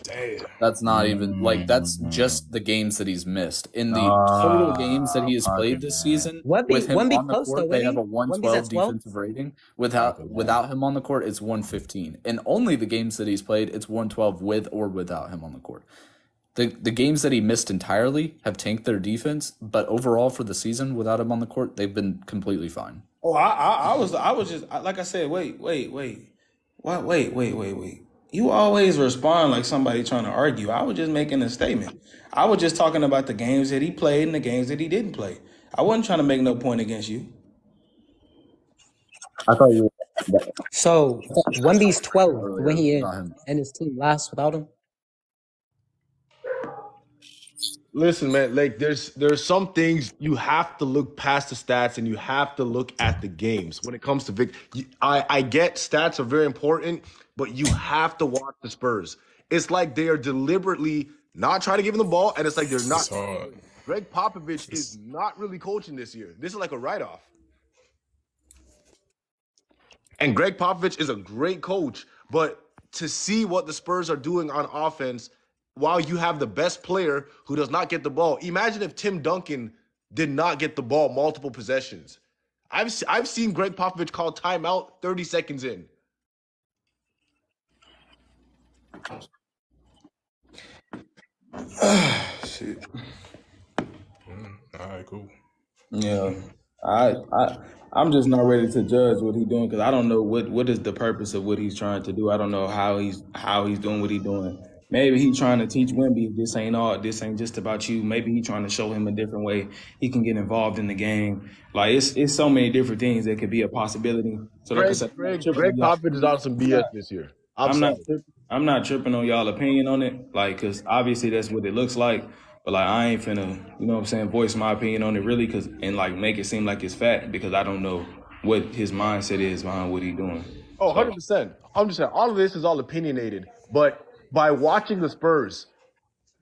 Damn. That's not even that's just the games that he's missed. In the total games that he has played this season, with him on the court, they have a 112 defensive rating. Without him on the court, it's 115. And only the games that he's played, it's 112 with or without him on the court. The games that he missed entirely have tanked their defense, but overall for the season, without him on the court, they've been completely fine. Oh, I was just like I said. Wait. You always respond like somebody trying to argue. I was just making a statement. I was just talking about the games that he played and the games that he didn't play. I wasn't trying to make no point against you. I thought you were. So Wemby's 12 when he and his team last without him. Listen, man, like there's some things you have to look past the stats and you have to look at the games. When it comes to Vic, I get stats are very important, but you have to watch the Spurs. It's like they are deliberately not trying to give him the ball, and it's like they're not. Greg Popovich is not really coaching this year. This is like a write-off. And Greg Popovich is a great coach, but to see what the Spurs are doing on offense while you have the best player who does not get the ball. Imagine if Tim Duncan did not get the ball multiple possessions. I've seen Greg Popovich call timeout 30 seconds in. Shit. All right, cool. Yeah, I'm just not ready to judge what he's doing because I don't know what is the purpose of what he's trying to do. I don't know how he's doing what he's doing. Maybe he's trying to teach Wemby this ain't just about you. Maybe he's trying to show him a different way he can get involved in the game. Like it's so many different things that could be a possibility. So Greg Popovich is on some BS this year. I'm not tripping on y'all opinion on it, like, because obviously that's what it looks like. But like I ain't finna, you know what I'm saying, voice my opinion on it really, and like make it seem like it's fact because I don't know what his mindset is behind what he's doing. Oh, 100%. I'm just saying all of this is all opinionated, but by watching the Spurs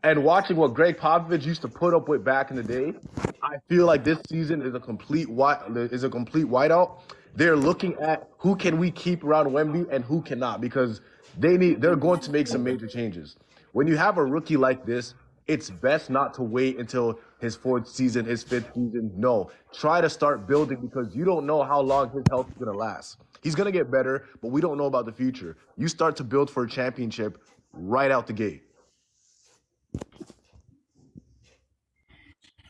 and watching what Greg Popovich used to put up with back in the day, I feel like this season is a complete whiteout. They're looking at who can we keep around Wemby and who cannot because they're going to make some major changes. When you have a rookie like this, it's best not to wait until his 4th season, his 5th season. No, try to start building because you don't know how long his health is going to last. He's going to get better, but we don't know about the future. You start to build for a championship right out the gate.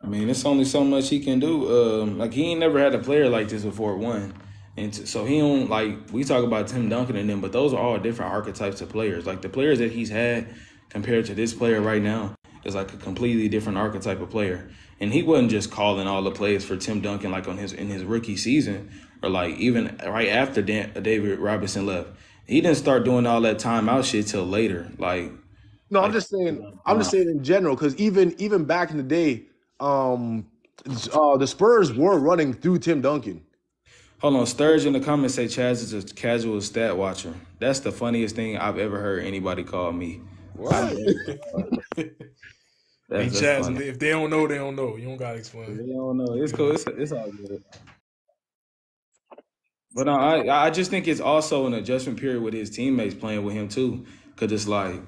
I mean, it's only so much he can do. Like he ain't never had a player like this before one, and so he don't like. We talk about Tim Duncan and them, but those are all different archetypes of players. Like the players that he's had compared to this player right now is like a completely different archetype of player. And he wasn't just calling all the plays for Tim Duncan like in his rookie season or like even right after David Robinson left. He didn't start doing all that timeout shit till later. Like No, I'm just saying. I'm just saying in general because even back in the day, the Spurs were running through Tim Duncan. Hold on, Sturge in the comments say Chaz is a casual stat watcher. That's the funniest thing I've ever heard anybody call me. What? Hey, Chaz, if they don't know, they don't know. You don't gotta explain. They don't know. It's cool. It's all good. But I just think it's also an adjustment period with his teammates playing with him too. Cause it's like,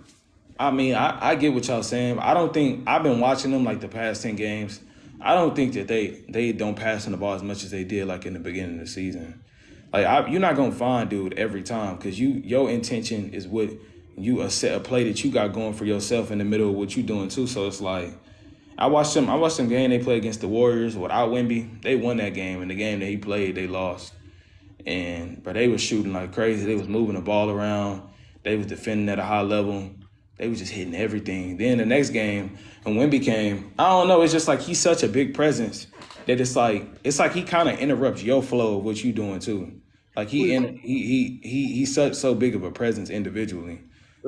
I mean, I get what y'all saying. I don't think I've been watching them like the past 10 games. I don't think that they don't pass on the ball as much as they did like in the beginning of the season. Like you're not gonna find dude every time because your intention is what you a play that you got going for yourself in the middle of what you doing too. So it's like I watched them game they play against the Warriors without Wemby. They won that game, and the game that he played they lost. But they was shooting like crazy. They was moving the ball around. They was defending at a high level. They was just hitting everything. Then the next game, when Wemby came, I don't know. It's just like he's such a big presence that it's like he kind of interrupts your flow of what you doing too. Like he's so big of a presence individually.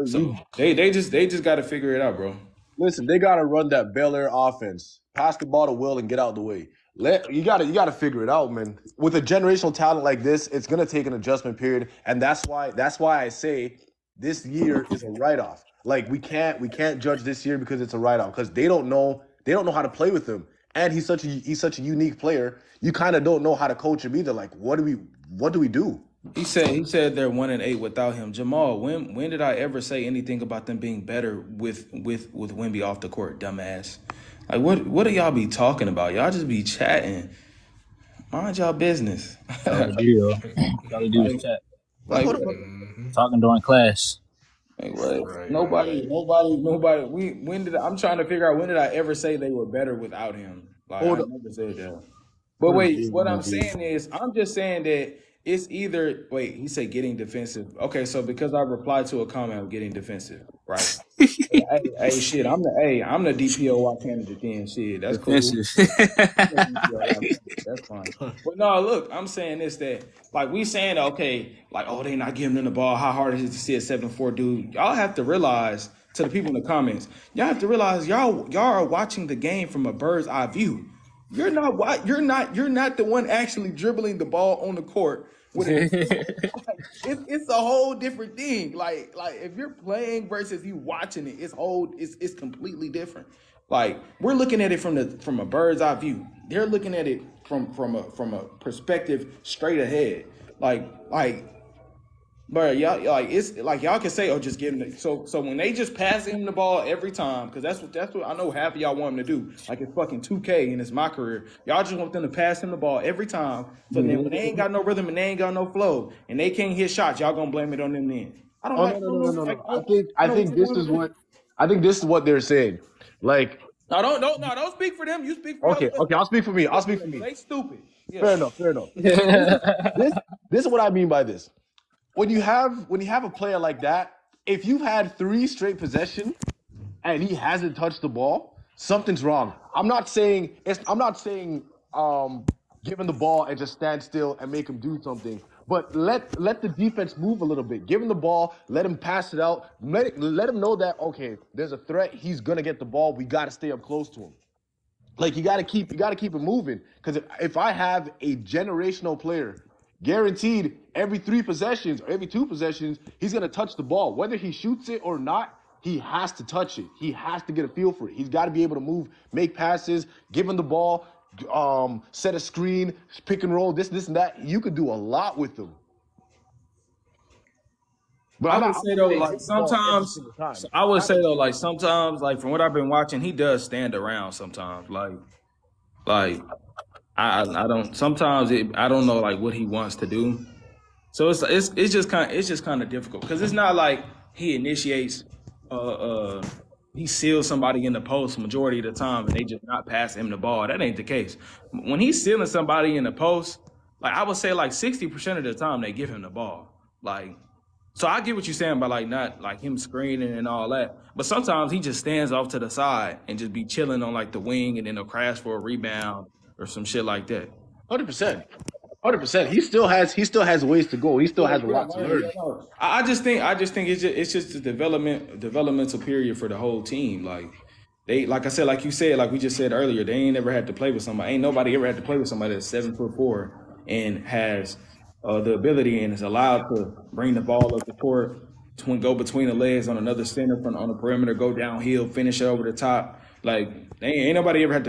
So they just got to figure it out, bro. Listen, they got to run that Bel Air offense. Pass the ball to Will and get out of the way. You got to figure it out, man. With a generational talent like this, it's gonna take an adjustment period, and that's why I say this year is a write-off. Like we can't judge this year because it's a write-off because they don't know how to play with him, and he's such a unique player. You kind of don't know how to coach him either. Like what do we do? He said they're 1-8 without him. Jamal, when did I ever say anything about them being better with Wemby off the court, dumbass? Like what do y'all be talking about? Y'all just be chatting. Mind y'all business. Gotta do the chat. Like talking during class. Like what? Right, nobody. I'm trying to figure out when did I ever say they were better without him? Like I never said that. But wait, what I'm saying is I'm just saying that it's either he said getting defensive. Okay, so because I replied to a comment of getting defensive, right? hey, shit, I'm the DPOY candidate then. Shit, that's cool. That's fine. But no, look, I'm saying this that like we saying okay, like they not giving them the ball. How hard is it to see a 7'4" dude? Y'all have to realize to the people in the comments. Y'all have to realize y'all are watching the game from a bird's eye view. You're not the one actually dribbling the ball on the court. It's a whole different thing. Like if you're playing versus you watching it, it's completely different. Like we're looking at it from a bird's eye view. They're looking at it from a perspective straight ahead. But y'all like it's like y'all can say, just give him the so when they just pass him the ball every time, because that's what I know half of y'all want him to do. Like it's fucking 2K and it's my career. Y'all just want them to pass him the ball every time. So then when they ain't got no rhythm and they ain't got no flow and they can't hit shots, y'all gonna blame it on them then. I don't no. I think this is what they're saying. Like don't speak for them. You speak for okay. I'll speak for me. They stupid. Yeah. Fair enough. This is what I mean by this. When you have a player like that, if you've had 3 straight possessions and he hasn't touched the ball, something's wrong. I'm not saying give him the ball and just stand still and make him do something. But let the defense move a little bit. Give him the ball, let him pass it out, let him know that okay, there's a threat, he's gonna get the ball, we gotta stay up close to him. Like you gotta keep it moving. Because if I have a generational player, guaranteed every 3 possessions or every 2 possessions, he's going to touch the ball. Whether he shoots it or not, he has to touch it. He has to get a feel for it. He's got to be able to move, make passes, give him the ball, set a screen, pick and roll, this and that. You could do a lot with him. But I would say though, like sometimes, from what I've been watching, he does stand around sometimes. Like I don't. Sometimes I don't know like what he wants to do. So it's just kind of difficult because it's not like he initiates. He seals somebody in the post majority of the time and they just not pass him the ball. That ain't the case. When he's sealing somebody in the post, like I would say like 60% of the time they give him the ball. Like, so I get what you're saying about like not like him screening and all that. But sometimes he just stands off to the side and just be chilling on like the wing and then he'll crash for a rebound or some shit like that. 100%. 100%. He still has ways to go. He still has a lot to learn. I just think it's just a developmental period for the whole team. Like like I said, like you said, like we just said earlier, they ain't never had to play with somebody. Ain't nobody ever had to play with somebody that's 7'4" and has the ability and is allowed to bring the ball up the court, go between the legs on another center on the perimeter, go downhill, finish it over the top. Like ain't nobody ever got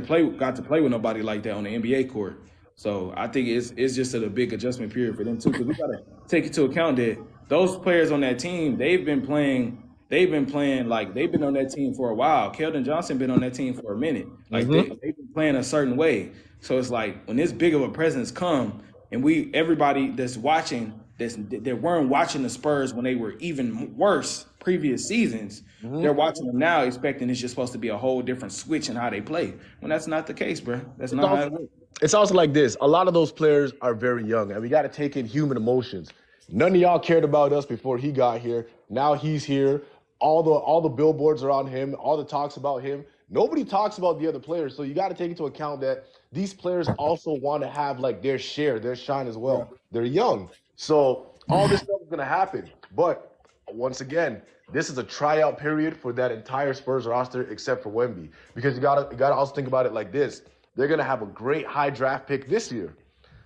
to play with nobody like that on the NBA court. So I think it's just a big adjustment period for them too, because we gotta take into account that those players on that team, they've been playing like they've been on that team for a while. Keldon Johnson been on that team for a minute. Like they've been playing a certain way. So it's like when this big of a presence come, and everybody that's watching that weren't watching the Spurs when they were even worse previous seasons, they're watching them now expecting it's just supposed to be a whole different switch in how they play. When that's not the case, bro. That's not how it works. It's also like this. A lot of those players are very young, and we got to take in human emotions. None of y'all cared about us before he got here. Now he's here. All the billboards are on him. All the talks about him. Nobody talks about the other players. So you got to take into account that these players also want to have like their share, their shine as well. They're young. So all this stuff is going to happen. But once again, this is a tryout period for that entire Spurs roster except for Wemby. Because you gotta also think about it like this. They're going to have a great high draft pick this year.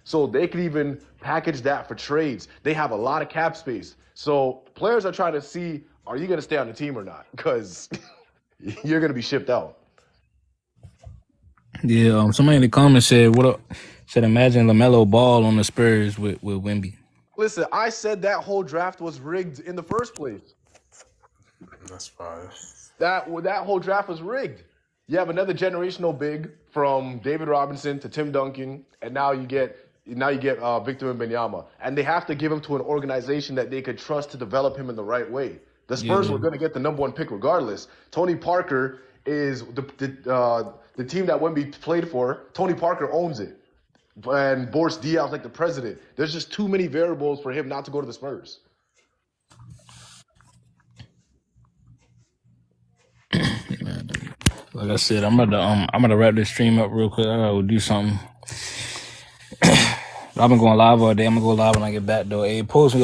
So they could even package that for trades. They have a lot of cap space. So players are trying to see, are you going to stay on the team or not? Because you're going to be shipped out. Yeah, somebody in the comments said, "What up?" Said, "Imagine LaMelo Ball on the Spurs with Wemby." Listen, I said that whole draft was rigged in the first place. That's fine. That whole draft was rigged. You have another generational big from David Robinson to Tim Duncan, and now you get Victor Wembanyama, and they have to give him to an organization that they could trust to develop him in the right way. The Spurs were going to get the #1 pick regardless. Tony Parker is the team that Wemby played for. Tony Parker owns it, and Boris Diaw's like the president. There's just too many variables for him not to go to the Spurs. Like I said, I'm gonna wrap this stream up real quick. I gotta do something. I've been going live all day. I'm gonna go live when I get back though. Hey, post me